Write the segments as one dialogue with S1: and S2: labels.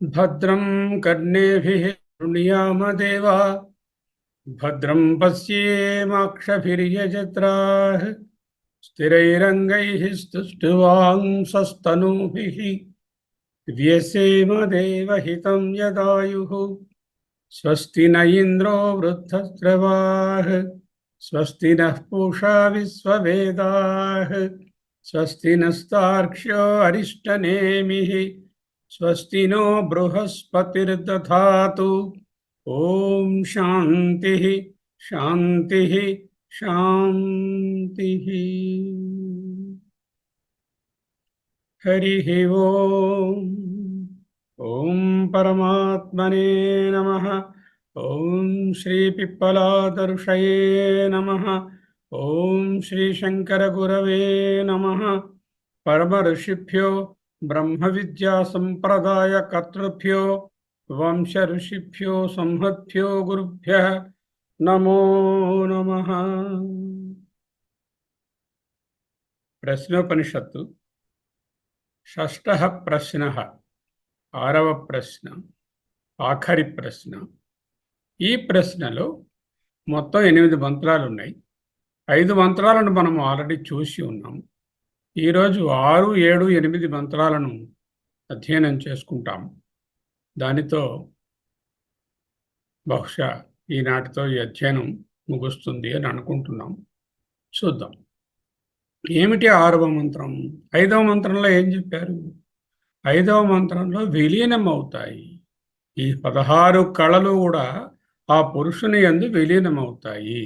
S1: भद्रं कर्णेभिः शृणुयामदेवा भद्रं पश्येमाक्षभिर्यजत्राः स्थिरैरङ्गैः स्तुष्टुवांसस्तनूभिः व्यसेम देवहितं यदायुः स्वस्ति न इन्द्रो वृद्धस्रवाः स्वस्ति नः पूषा विश्ववेदाः स्वस्ति नस्तार्क्ष्यो अरिष्टनेमिः स्वस्ति नो बृहस्पतिर्दधातु। ओम शांति शांति शांति। हरि ओम। ओम परमात्मने नमः। ओम श्री पिप्पलादर्शये नमः। ओम श्री शंकर गुरवे नमः। परम ऋषिभ्यो ब्रह्म विद्या संप्रदाय कर्तृभ्यो वंश ऋषिभ्यो संहृभ्यो गुरुभ्यः नमो नमः। प्रश्नोपनिषत्तु షష్ఠః ప్రశ్నః ఆరవ ప్రశ్న ఆఖరి ప్రశ్న। ఈ ప్రశ్నలో మొత్తం 8 మంత్రాలు ఉన్నాయి। 5 మంత్రాలను మనం ఆల్రెడీ చూసి ఉన్నాం। ఈరోజు 6, 7, 8 మంత్రాలను అధ్యయనం చేసుకుంటాం। దానితో బహుశా ఈనాటితో ఈ అధ్యయనం ముగుస్తుంది అని అనుకుంటున్నాం। చూద్దాం ఏమిటి 6వ మంత్రం। 5వ మంత్రంలో ఏం చెప్పారు? 5వ మంత్రంలో విలీనం అవుతాయి। ఈ 16 కళలు కూడా ఆ పురుషుని యందు విలీనం అవుతాయి।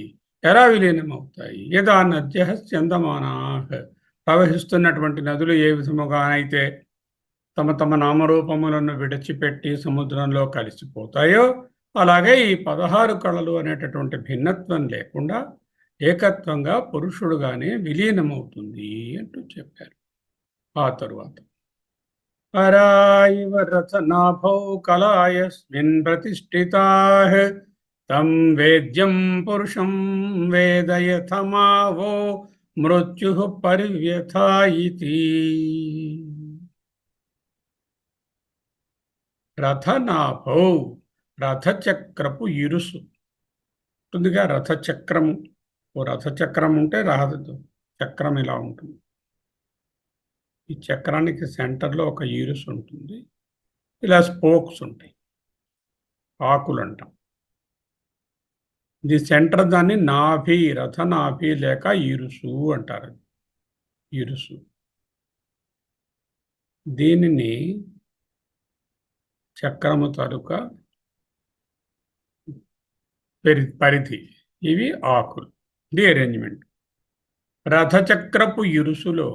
S1: ఎలా విలీనం అవుతాయి? యదా నద్యః స్యందమానాః, ప్రవహిస్తున్నటువంటి నదులు ఏ విధముగానైతే తమ తమ నామరూపములను విడిచిపెట్టి సముద్రంలో కలిసిపోతాయో అలాగే ఈ 16 కళలు అనేటటువంటి భిన్నత్వం లేకుండా ఏకత్వంగా పురుషుడుగానే విలీనమవుతుంది అంటూ చెప్పారు। ఆ తరువాత పరాయివ రథనాభౌ కలాయస్మిన్ ప్రతిష్ఠితాః తం వేద్యం పురుషం వేదయథమావో మృత్యుః పరివ్యథా ఇతి। రథనాభౌ, రథచక్రపు ఇరుసు ఉంటుందిగా, రథచక్రము। ఓ రథచక్రం ఉంటే చక్రం ఇలా ఉంటుంది। ఈ చక్రానికి సెంటర్లో ఒక ఇరుసు ఉంటుంది, ఇలా స్పోక్స్ ఉంటాయి, ఆకులు అంటాం। ఇది సెంటర్, దాన్ని నాభి, రథనాభి లేక ఇరుసు అంటారు। ఇరుసు దీనిని చక్రము తాలూక పరిధి, ఇవి ఆకులు, ఇది అరేంజ్మెంట్। రథచక్రపు ఇరుసులో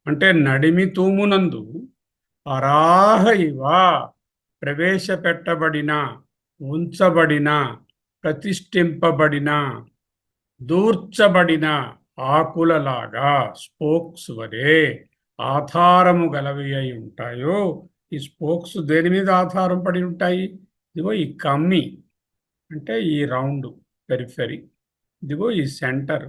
S1: అంటే నడిమి తూమునందు అరాహ ఇవ ప్రవేశపెట్టబడిన, ఉంచబడిన, ప్రతిష్ఠింపబడిన, దూర్చబడిన ఆకులలాగా స్పోక్స్ వలె ఆధారము గలవి అయి ఉంటాయో। ఈ స్పోక్స్ దేని మీద ఆధారం పడి ఉంటాయి? ఇదిగో ఈ కమ్మి అంటే ఈ రౌండ్ పెరిఫెరీ, ఇదిగో ఈ సెంటర్,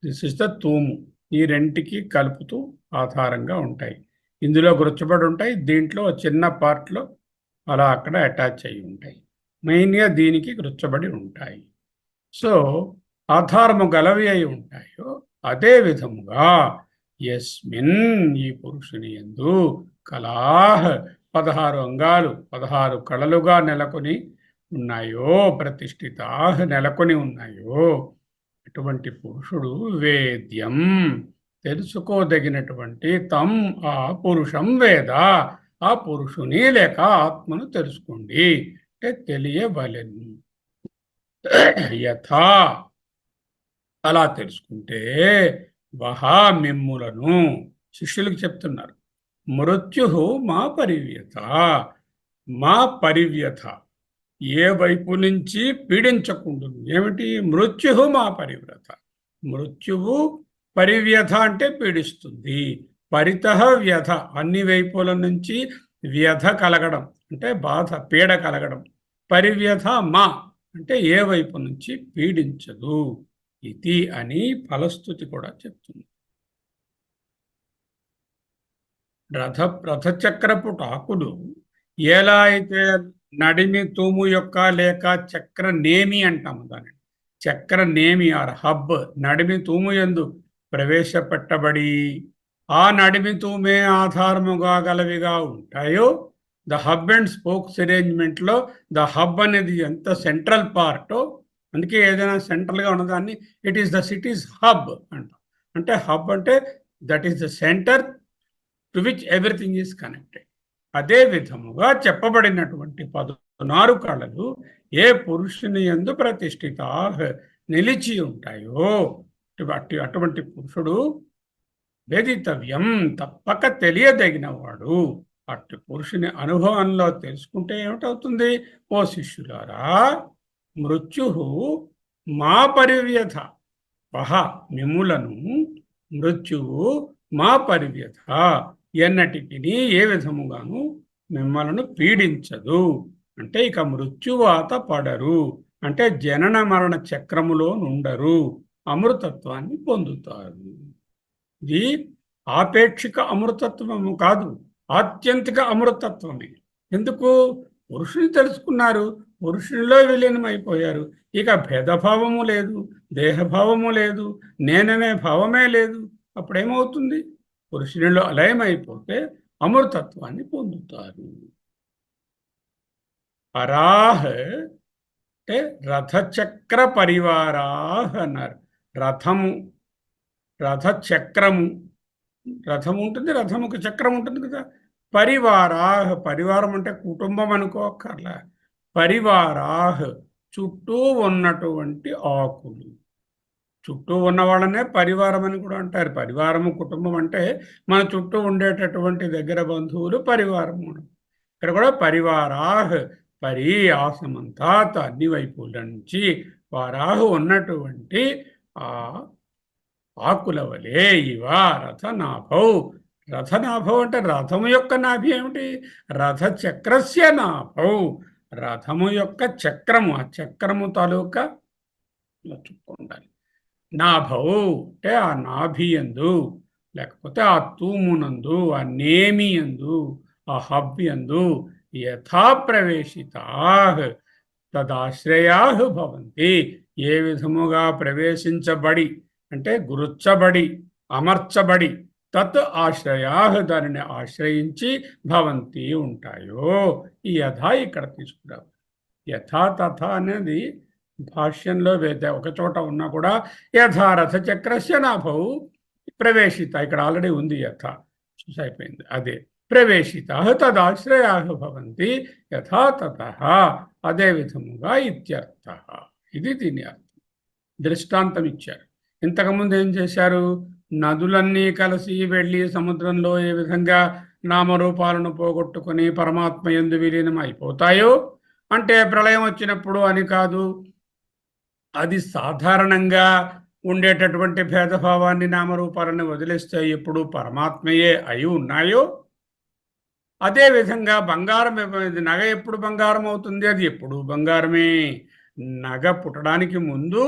S1: దిస్ ఇస్ ద తూము, ఈ రెంటికి కలుపుతూ ఆధారంగా ఉంటాయి। ఇందులో గుర్చబడి ఉంటాయి, దీంట్లో చిన్న పార్ట్లో అలా అక్కడ అటాచ్ అయి ఉంటాయి, మెయిన్గా దీనికి గుర్చబడి ఉంటాయి। సో ఆధారము గలవి అయి ఉంటాయో అదే విధముగా యస్మిన్, ఈ పురుషుని యందు కళాః 16 అంగాలు 16 కళలుగా నెలకొని ఉన్నాయో, ప్రతిష్ఠితాః నెలకొని ఉన్నాయో, అటువంటి పురుషుడు వేద్యం తెలుసుకోదగినటువంటి, తం ఆ పురుషం వేద, ఆ పురుషుని లేక ఆత్మను తెలుసుకోండి, అంటే తెలియవలెను। యథా, అలా తెలుసుకుంటే వహా మిమ్ములను, శిష్యులకు చెప్తున్నారు, మృత్యు మా పరివ్యత, మా పరివ్యత ఏ వైపు నుంచి పీడించకుండా, ఏమిటి మృత్యు మా పరివ్రత, మృత్యువు పరివ్యథ అంటే పీడిస్తుంది, పరితః వ్యధ అన్ని వైపుల నుంచి వ్యధ కలగడం అంటే బాధ, పీడ కలగడం, పరివ్యథ మా అంటే ఏ వైపు నుంచి పీడించదు ఇది అని ఫలస్థుతి కూడా చెప్తుంది। రథచక్రపు టాకులు ఎలా అయితే నడిమి తూము యొక్క లేక చక్ర నేమి అంటాము దానిని. చక్ర నేమి ఆర్ హబ్ నడిమి తూము యందు ప్రవేశపెట్టబడి ఆ నడిమి తూమే ఆధారముగా గలవిగా ఉంటాయో, ద హబ్ అండ్ స్పోక్స్ అరేంజ్మెంట్లో ద హబ్ అనేది ఎంత సెంట్రల్ పార్టో, అందుకే ఏదైనా సెంట్రల్గా ఉన్నదాన్ని it is the city's hub అంటాం. అంటే హబ్ అంటే that is the centre to which everything is connected. అదే విధముగా చెప్పబడినటువంటి 16 కళలు ఏ పురుషుని యందు ప్రతిష్ఠిత నిలిచి ఉంటాయో అటువంటి పురుషుడు వేదితవ్యం తప్పక తెలియదగినవాడు. అట్టి పురుషుని అనుభవంలో తెలుసుకుంటే ఏమిటవుతుంది? ఓ శిష్యులారా, మృత్యు మా పరివ్యథ వహ మిమ్ములను మృత్యువు మా పరివ్యథ ఎన్నటికి ఏ విధముగాను మిమ్మలను పీడించదు. అంటే ఇక మృత్యువాత పడరు, అంటే జనన మరణ చక్రములో నుండరు, అమృతత్వాన్ని పొందుతారు. ఇది ఆపేక్షిక అమృతత్వము కాదు, ఆత్యంతిక అమృతత్వమే. ఎందుకు? పురుషుని తెలుసుకున్నారు, పురుషునిలో విలీనమైపోయారు. ఇక భేదభావము లేదు, దేహభావము లేదు, నేననే భావమే లేదు. అప్పుడేమవుతుంది? పురుషునిలో అలయమైపోతే అమృతత్వాన్ని పొందుతారు. పరాహ్ అంటే రథచక్ర పరివారాహ్ అన్నారు. రథము, రథచక్రము, రథం ఉంటుంది, రథముకు చక్రం ఉంటుంది కదా. పరివారాహ్, పరివారం అంటే కుటుంబం అనుకోకర్లా. పరివారాహ్ చుట్టూ ఉన్నటువంటి ఆకులు, చుట్టూ ఉన్న వాళ్ళనే పరివారం అని కూడా అంటారు. పరివారము కుటుంబం అంటే మన చుట్టూ ఉండేటటువంటి దగ్గర బంధువులు పరివారము. ఇక్కడ కూడా పరివారాహ్, పరి ఆసమంతా అన్ని వైపుల నుంచి వారాహు ఉన్నటువంటి ఆ ఆకుల వలె ఇవా రథనాభౌ. రథనాభౌ అంటే రథము యొక్క నాభి ఏమిటి? రథ చక్రస్య నాభౌ, రథము యొక్క చక్రము, ఆ చక్రము తాలూకా ఉండాలి. నాభౌ అంటే ఆ నాభి యందు, లేకపోతే ఆ తూమునందు, ఆ నేమి యందు, ఆ హబ్ యందు యథా ప్రవేశితా తదాశ్రయా భవంతి. ఏ విధముగా ప్రవేశించబడి అంటే గురుచ్చబడి, అమర్చబడి, తత్ ఆశ్రయా దానిని ఆశ్రయించి భవంతి ఉంటాయో. ఈ యథా ఇక్కడ తీసుకురావు. యథా తథా అనేది భాష్యంలో ఒక చోట ఉన్నా కూడా యథారథ చక్రస్య నాభౌ ప్రవేశిత, ఇక్కడ ఆల్రెడీ ఉంది యథ, చూసి అయిపోయింది. అదే ప్రవేశిత తదాశ్రయా భవంతి యథా తతః, అదే విధముగా ఇత్యర్థ. ఇది దీని అర్థం. దృష్టాంతం ఇచ్చారు. ఇంతకుముందు ఏం చేశారు? నదులన్నీ కలిసి వెళ్ళి సముద్రంలో ఏ విధంగా నామరూపాలను పోగొట్టుకుని పరమాత్మ యందు విలీనం అయిపోతాయో, అంటే ప్రళయం వచ్చినప్పుడు అని కాదు, అది సాధారణంగా ఉండేటటువంటి భేదభావాన్ని నామరూపాలను వదిలేస్తే ఎప్పుడు పరమాత్మయే అయి ఉన్నాయో, అదేవిధంగా బంగారం, నగ ఎప్పుడు బంగారం అవుతుంది? అది ఎప్పుడు బంగారమే. నగ పుట్టడానికి ముందు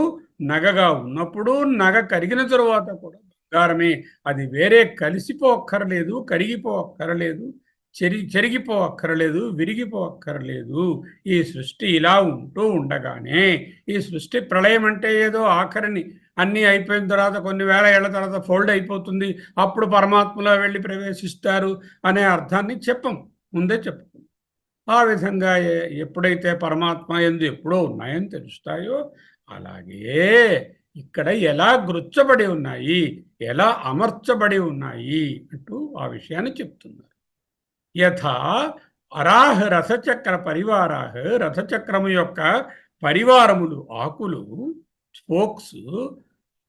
S1: నగగా ఉన్నప్పుడు, నగ కరిగిన తరువాత కూడా బంగారమే. అది వేరే కలిసిపోక్కర్లేదు, కరిగిపోక్కర్లేదు, చెరిగిపోక్కర్లేదు, విరిగిపోక్కర్లేదు. ఈ సృష్టి ఇలా ఉంటూ ఉండగానే, ఈ సృష్టి ప్రళయం అంటే ఏదో ఆఖరిని అన్నీ అయిపోయిన తర్వాత కొన్ని వేల ఏళ్ల తర్వాత ఫోల్డ్ అయిపోతుంది, అప్పుడు పరమాత్మలో వెళ్ళి ప్రవేశిస్తారు అనే అర్థాన్ని ముందే చెప్పుకుందాం. ఆ విధంగా ఎప్పుడైతే పరమాత్మ యందు ఎప్పుడో ఉన్నాయని తెలుస్తాయో, అలాగే ఇక్కడ ఎలా గృచ్చబడి ఉన్నాయి, ఎలా అమర్చబడి ఉన్నాయి అంటూ ఆ విషయాన్ని చెప్తున్నారు. యథా అరాహ రథచక్ర పరివారాహ, రథచక్రము యొక్క పరివారములు, ఆకులు, స్పోక్స్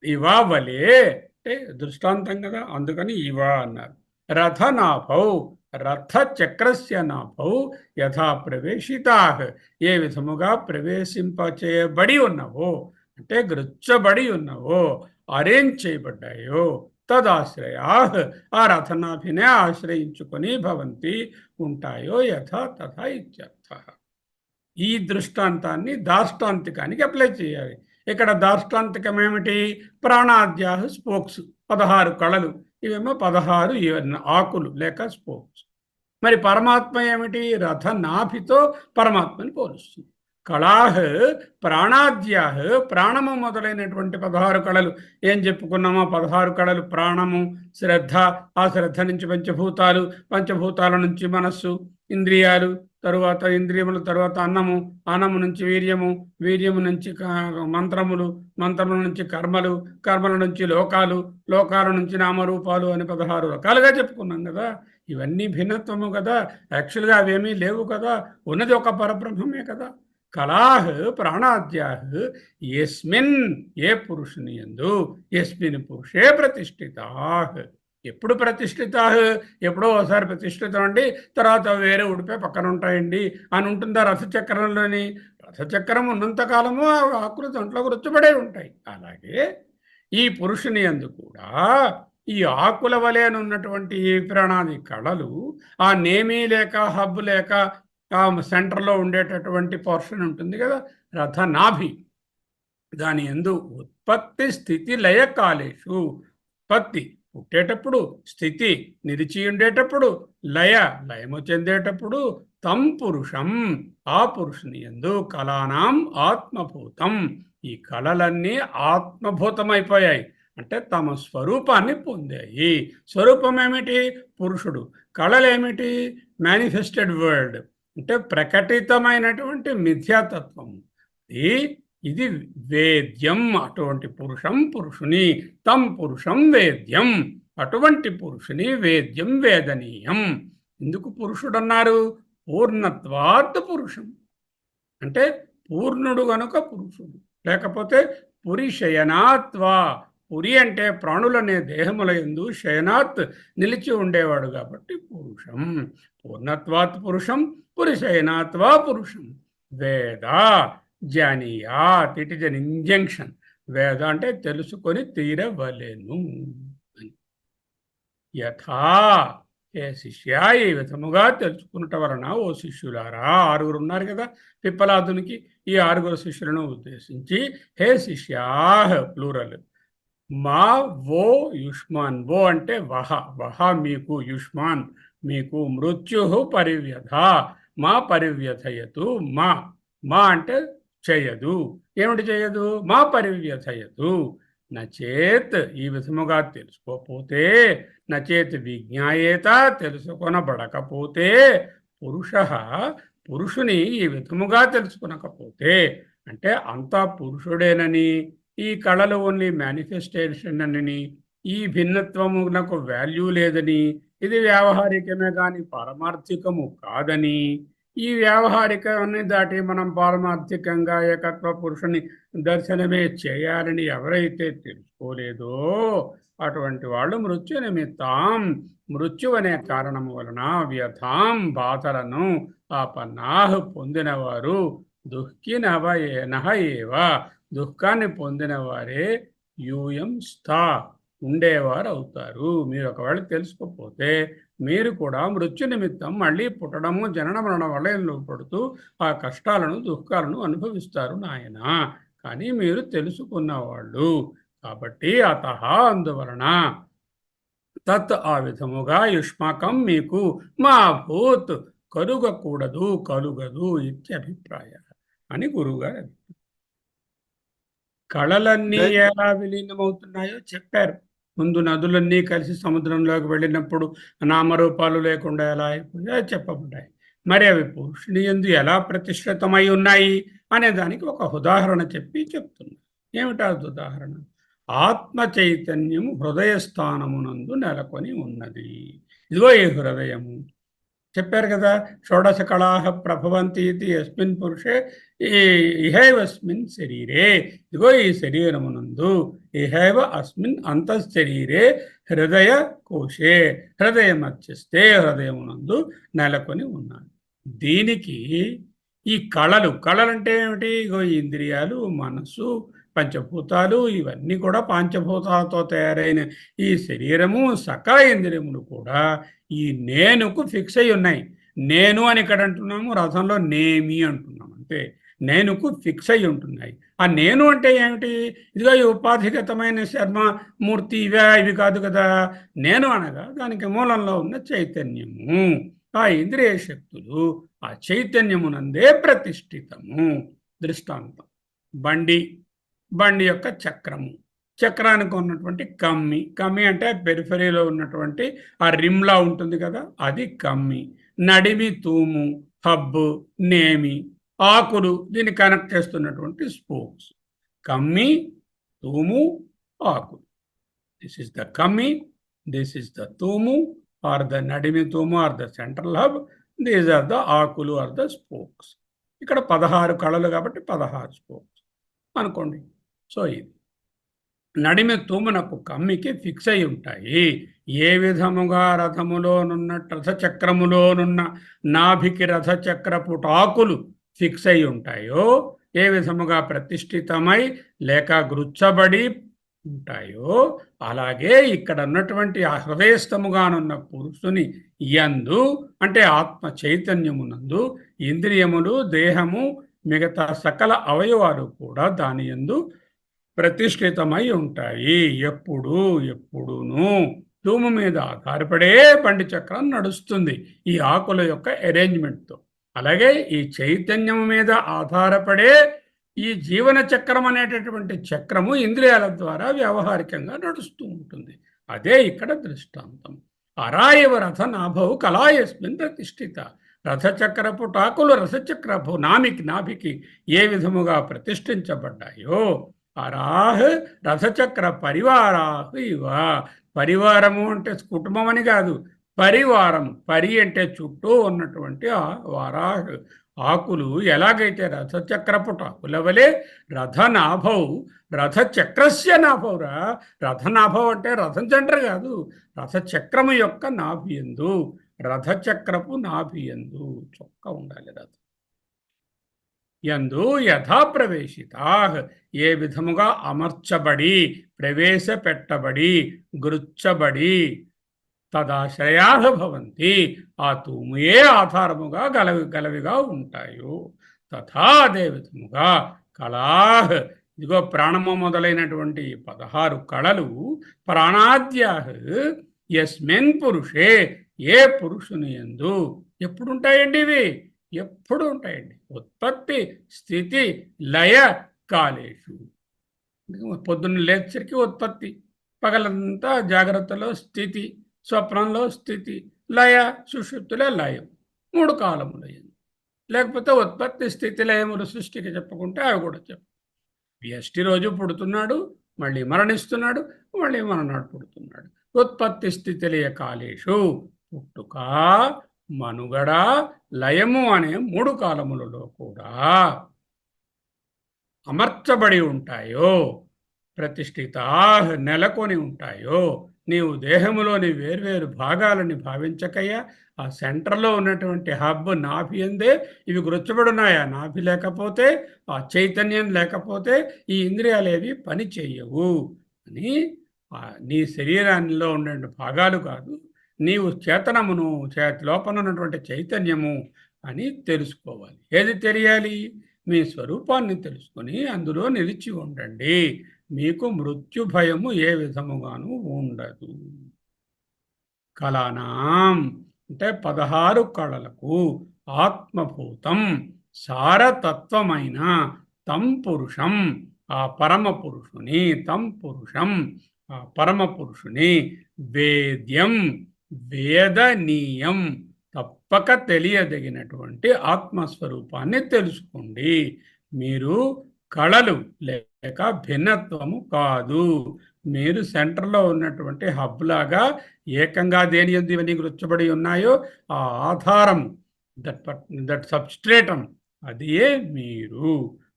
S1: ఇవా వలే, అంటే దృష్టాంతం కదా, అందుకని ఇవా అన్నారు. రథనాభౌ, రథ చక్రస్య నాభౌ యథా ప్రవేశితా, ఏ విధముగా ప్రవేశింపచేయబడి ఉన్నవో, అంటే గృచ్చబడి ఉన్నవో, అరేంజ్ చేయబడ్డాయో, తదాశ్రయా ఆ రథనాభినే ఆశ్రయించుకొని భవంతి ఉంటాయో యథా తథా ఇత్యర్థ. ఈ దృష్టాంతాన్ని దాష్టాంతికానికి అప్లై చేయాలి. ఇక్కడ దాష్టాంతికం ఏమిటి? ప్రాణాద్యా స్పోక్స్, 16 కళలు, ఇవేమో 16 ఆకులు లేక స్పోక్స్. మరి పరమాత్మ ఏమిటి? రథనాభితో పరమాత్మని పోలుస్తుంది. కళాహ్ ప్రాణాద్యాహ్, ప్రాణము మొదలైనటువంటి 16 కళలు ఏం చెప్పుకున్నామో 16 కళలు ప్రాణము, శ్రద్ధ, ఆ శ్రద్ధ నుంచి పంచభూతాలు, పంచభూతాల నుంచి మనస్సు, ఇంద్రియాలు, తరువాత ఇంద్రియముల తరువాత అన్నము, అన్నము నుంచి వీర్యము, వీర్యము నుంచి మంత్రములు, మంత్రముల నుంచి కర్మలు, కర్మల నుంచి లోకాలు, లోకాల నుంచి నామరూపాలు అని 16 రకాలుగా చెప్పుకున్నాం కదా. ఇవన్నీ భిన్నత్వము కదా, యాక్చువల్గా అవేమీ లేవు కదా, ఉన్నది ఒక పరబ్రహ్మమే కదా. కళాహ్ ప్రాణాద్యాహ్ యస్మిన్, ఏ పురుషుని యందు, యస్మిన్ పురుషే ప్రతిష్ఠితాహ్. ఎప్పుడు ప్రతిష్ఠితాహ్? ఎప్పుడో ఒకసారి ప్రతిష్ఠితం అండి, తర్వాత వేరే ఉడిపోయి పక్కన ఉంటాయండి అని ఉంటుందా రథచక్రంలోని? రథచక్రం ఉన్నంతకాలము ఆ ఆకులు దాంట్లో గుర్తుపడే ఉంటాయి. అలాగే ఈ పురుషుని యందు కూడా ఈ ఆకుల వలెనున్నటువంటి ఈ ప్రాణాది కళలు, ఆ నేమీ లేక హబ్ లేక ఆ సెంటర్లో ఉండేటటువంటి పోర్షన్ ఉంటుంది కదా, రథనాభి, దాని యందు ఉత్పత్తి స్థితి లయ కాలేషు, ఉత్పత్తి పుట్టేటప్పుడు, స్థితి నిలిచి ఉండేటప్పుడు, లయము చెందేటప్పుడు, తం పురుషం, ఆ పురుషుని యందు కళానాం ఆత్మభూతం, ఈ కళలన్నీ ఆత్మభూతమైపోయాయి, అంటే తమ స్వరూపాన్ని పొందాయి. స్వరూపం ఏమిటి? పురుషుడు. కళలేమిటి? మేనిఫెస్టెడ్ వరల్డ్, అంటే ప్రకటితమైనటువంటి మిథ్యాతత్వం. ఇది వేద్యం, అటువంటి పురుషం పురుషుని, తం పురుషం వేద్యం, అటువంటి పురుషుని వేద్యం వేదనీయం. ఎందుకు పురుషుడు అన్నారు? పూర్ణత్వాత్ పురుషం, అంటే పూర్ణుడు గనుక పురుషుడు. లేకపోతే పురి శయనాత్వా, పురి అంటే ప్రాణులనే దేహముల యందు, శయనాత్ నిలిచి ఉండేవాడు కాబట్టి పురుషం. పూర్ణత్వాత్ పురుషం, పురి శయనాత్వా పురుషం. వేద జానీయాత్, ఇట్ ఇస్ అన్ ఇంజంక్షన్. వేద అంటే తెలుసుకొని తీరవలెను. యథా, ఏ శిష్య, ఈ విధముగా తెలుసుకున్నట వలన ఓ శిష్యులారా, 6 ఉన్నారు కదా పిప్పలాదునికి, ఈ 6 శిష్యులను ఉద్దేశించి, హే శిష్యా, ప్లూరల్, మా వో యుష్మాన్, వో అంటే వహ, వహ మీకు, యుష్మాన్ మీకు, మృత్యు పరివ్యధ, మా పరివ్యథయతు, మా, మా అంటే చేయదు. ఏమిటి చేయదు? మా పరివ్యథయతు. నచేత్, ఈ విధముగా తెలుసుకోపోతే, నచేత్ విజ్ఞాయేత, తెలుసుకొనబడకపోతే, పురుష, పురుషుని ఈ విధముగా తెలుసుకొనకపోతే, అంటే అంతా పురుషుడేనని, ఈ కళలు ఓన్లీ మేనిఫెస్టేషన్ అని, ఈ భిన్నత్వమునకు వాల్యూ లేదని, ఇది వ్యావహారికమే కానీ పారమార్థికము కాదని, ఈ వ్యావహారికాన్ని దాటి మనం పారమార్థికంగా ఏకత్వ పురుషుని దర్శనమే చేయాలని ఎవరైతే తెలుసుకోలేదో, అటువంటి వాళ్ళు మృత్యు నిమిత్తం, మృత్యు అనే కారణము వలన వ్యథాం, బాధలను, ఆపన్నాహ్ పొందినవారు, దుఃఖినవ ఏవ, దుఃఖాన్ని పొందిన వారే యూయం స్థా, ఉండేవారు అవుతారు. మీరు ఒకవేళ తెలుసుకోకపోతే మీరు కూడా మృత్యు నిమిత్తం మళ్ళీ పుట్టడము, జనన మరణ వలయంలో పడుతూ ఆ కష్టాలను, దుఃఖాలను అనుభవిస్తారు నాయన. కానీ మీరు తెలుసుకున్నవాళ్ళు కాబట్టి, అందువలన తత్, ఆ విధముగా, యుష్మాకం మీకు, మా భూత్ కలుగకూడదు, కలుగదు ఇత్యభిప్రాయ అని గురువుగారు. కళలన్నీ ఎలా విలీనమవుతున్నాయో చెప్పారు. ముందు నదులన్నీ కలిసి సముద్రంలోకి వెళ్ళినప్పుడు నామరూపాలు లేకుండా ఎలా అయిపోయాయో చెప్పబడ్డాయి. మరి అవి పురుషుని యందు ఎలా ప్రతిష్ఠితమై ఉన్నాయి అనే దానికి ఒక ఉదాహరణ చెప్తున్నారు. ఏమిటా ఉదాహరణ? ఆత్మ చైతన్యము హృదయ స్థానమునందు నెలకొని ఉన్నది. ఇదిగో ఈ హృదయము చెప్పారు కదా, షోడశ కళాహ ప్రభవంతి ఇది యస్మిన్ పురుషే ఇహైవస్మిన్ శరీరే, ఇదిగో ఈ శరీరమునందు, ఇహైవ అస్మిన్ అంతఃశరీరే హృదయ కోశే, హృదయ మధ్యస్థే, హృదయమునందు నెలకొని ఉన్నాడు. దీనికి ఈ కళలు, కళలంటే ఏమిటి? ఇగో ఇంద్రియాలు, మనస్సు, పంచభూతాలు, ఇవన్నీ కూడా పంచభూతాలతో తయారైన ఈ శరీరము, సకల ఇంద్రియములు కూడా ఈ నేనుకు ఫిక్స్ అయి ఉన్నాయి. నేను అని ఇక్కడ అంటున్నాము, రథంలో నేమి అంటున్నాము, అంతే. నేనుకు ఫిక్స్ అయి ఉంటున్నాయి. ఆ నేను అంటే ఏమిటి? ఇదిగో ఈ ఉపాధిగతమైన శర్మ మూర్తి ఇవి కాదు కదా. నేను అనగా దానికి మూలంలో ఉన్న చైతన్యము, ఆ ఇంద్రియ శక్తులు ఆ చైతన్యమునందే ప్రతిష్ఠితము. దృష్టాంతం బండి, బండి యొక్క చక్రము, చక్రానికి ఉన్నటువంటి కమ్మి, కమ్మి అంటే పెరిఫెరీలో ఉన్నటువంటి ఆ రిమ్లా ఉంటుంది కదా, అది కమ్మి. నడిమి తూము, హబ్బు, నేమి, ఆకులు దీన్ని కనెక్ట్ చేస్తున్నటువంటి స్పోక్స్. కమ్మి, తూము, ఆకులు. దిస్ ఇస్ ద కమ్మి, దిస్ ఇస్ ద తూము ఆర్ ద నడిమి తూము or the central hub, these are the ఆకులు ఆర్ ద స్పోక్స్. ఇక్కడ 16 కళలు కాబట్టి 16 స్పోక్స్ అనుకోండి. సో ఇది నడిమి తూమునకు కమ్మికి ఫిక్స్ అయి ఉంటాయి. ఏ విధముగా రథచక్రములోనున్న నాభికి రథచక్రపు టాకులు ఫిక్స్ అయి ఉంటాయో, ఏ విధముగా ప్రతిష్ఠితమై లేక గృచ్చబడి ఉంటాయో, అలాగే ఇక్కడ ఉన్నటువంటి ఆ హృదయస్థముగానున్న పురుషుని యందు అంటే ఆత్మ చైతన్యమునందు ఇంద్రియములు, దేహము, మిగతా సకల అవయవాలు కూడా దాని యందు ప్రతిష్ఠితమై ఉంటాయి. ఎప్పుడును తూము మీద ఆధారపడే బండి చక్రం నడుస్తుంది ఈ ఆకుల యొక్క అరేంజ్మెంట్తో. అలాగే ఈ చైతన్యం మీద ఆధారపడే ఈ జీవన చక్రం అనేటటువంటి చక్రము ఇంద్రియాల ద్వారా వ్యావహారికంగా నడుస్తూ ఉంటుంది. అదే ఇక్కడ దృష్టాంతం. అరాయవ రథ నాభవు కళాయస్మిన్ ప్రతిష్ఠిత. రథచక్రపు టాకులు రథచక్రపు నాభికి ఏ విధముగా ప్రతిష్ఠించబడ్డాయో, అరాహ్ రథచక్ర పరివారాహ్ ఇవ. పరివారము అంటే కుటుంబం అని కాదు, పరివారము. పరి అంటే చుట్టూ ఉన్నటువంటి వారాహ్ ఆకులు ఎలాగైతే రథచక్రపు టాకుల వలె రథనాభౌ రథచక్రస్య నాభౌరా. రథనాభం అంటే రథం సెంటర్ కాదు, రథచక్రము యొక్క నాభియందు, రథచక్రపు నాభియందు చొక్క ఉండాలి. రథం యందు యథాప్రవేశితా ఏ విధముగా అమర్చబడి, ప్రవేశపెట్టబడి, గృచ్చబడి తదాశ్రయాః భవంతి ఆ తూముయే ఆధారముగా గలవిగా ఉంటాయో, తథా అదే విధముగా కళాః ఇదిగో ప్రాణము మొదలైనటువంటి 16 కళలు ప్రాణాద్యాః యస్మిన్ పురుషే ఏ పురుషుని యందు ఎప్పుడుంటాయండి ఇవి? ఎప్పుడు ఉంటాయండి. ఉత్పత్తి, స్థితి, లయ కాలేషు. పొద్దున్న లేచేసరికి ఉత్పత్తి, పగలంతా జాగ్రత్తలో స్థితి, స్వప్నంలో స్థితి, లయ సుషుప్తిలో లయం. 3 కాలములయ్యింది. లేకపోతే ఉత్పత్తి, స్థితి, లయములు సృష్టికి చెప్పుకుంటే అవి కూడా చెప్పు. వ్యష్టి రోజు పుడుతున్నాడు, మళ్ళీ మరణిస్తున్నాడు, మళ్ళీ మరణాడు పుడుతున్నాడు. ఉత్పత్తి స్థితి లయ కాలేషు పుట్టుక, మనుగడ, లయము అనే 3 కాలములలో కూడా అమర్చబడి ఉంటాయో, ప్రతిష్ఠితా నెలకొని ఉంటాయో. నీవు దేహములోని వేర్వేరు భాగాలని భావించకయ్యా, ఆ సెంటర్లో ఉన్నటువంటి హబ్ నాభి అందే ఇవి గుర్చబడున్నాయా. నాభి లేకపోతే, ఆ చైతన్యం లేకపోతే ఈ ఇంద్రియాలేవి పని చెయ్యవు అని. నీ శరీరాల్లో ఉండే భాగాలు కాదు, నీవు చేతనమును, లోపల ఉన్నటువంటి చైతన్యము అని తెలుసుకోవాలి. ఏది తెలియాలి? మీ స్వరూపాన్ని తెలుసుకొని అందులో నిలిచి ఉండండి. మీకు మృత్యు భయము ఏ విధముగాను ఉండదు. కళానాం అంటే 16 కళలకు ఆత్మభూతం సారతత్వమైన తం పురుషం ఆ పరమ పురుషుని, తం పురుషం ఆ పరమ పురుషుని వేద్యం వేదనీయం తప్పక తెలియదగినటువంటి ఆత్మస్వరూపాన్ని తెలుసుకోండి. మీరు కళలు లేక భిన్నత్వము కాదు. మీరు సెంటర్లో ఉన్నటువంటి హబ్ లాగా ఏకంగా దేని యందు ఇవన్నీ గుర్చబడి ఉన్నాయో ఆ ఆధారం, దట్ సబ్స్ట్రేటం అదే మీరు.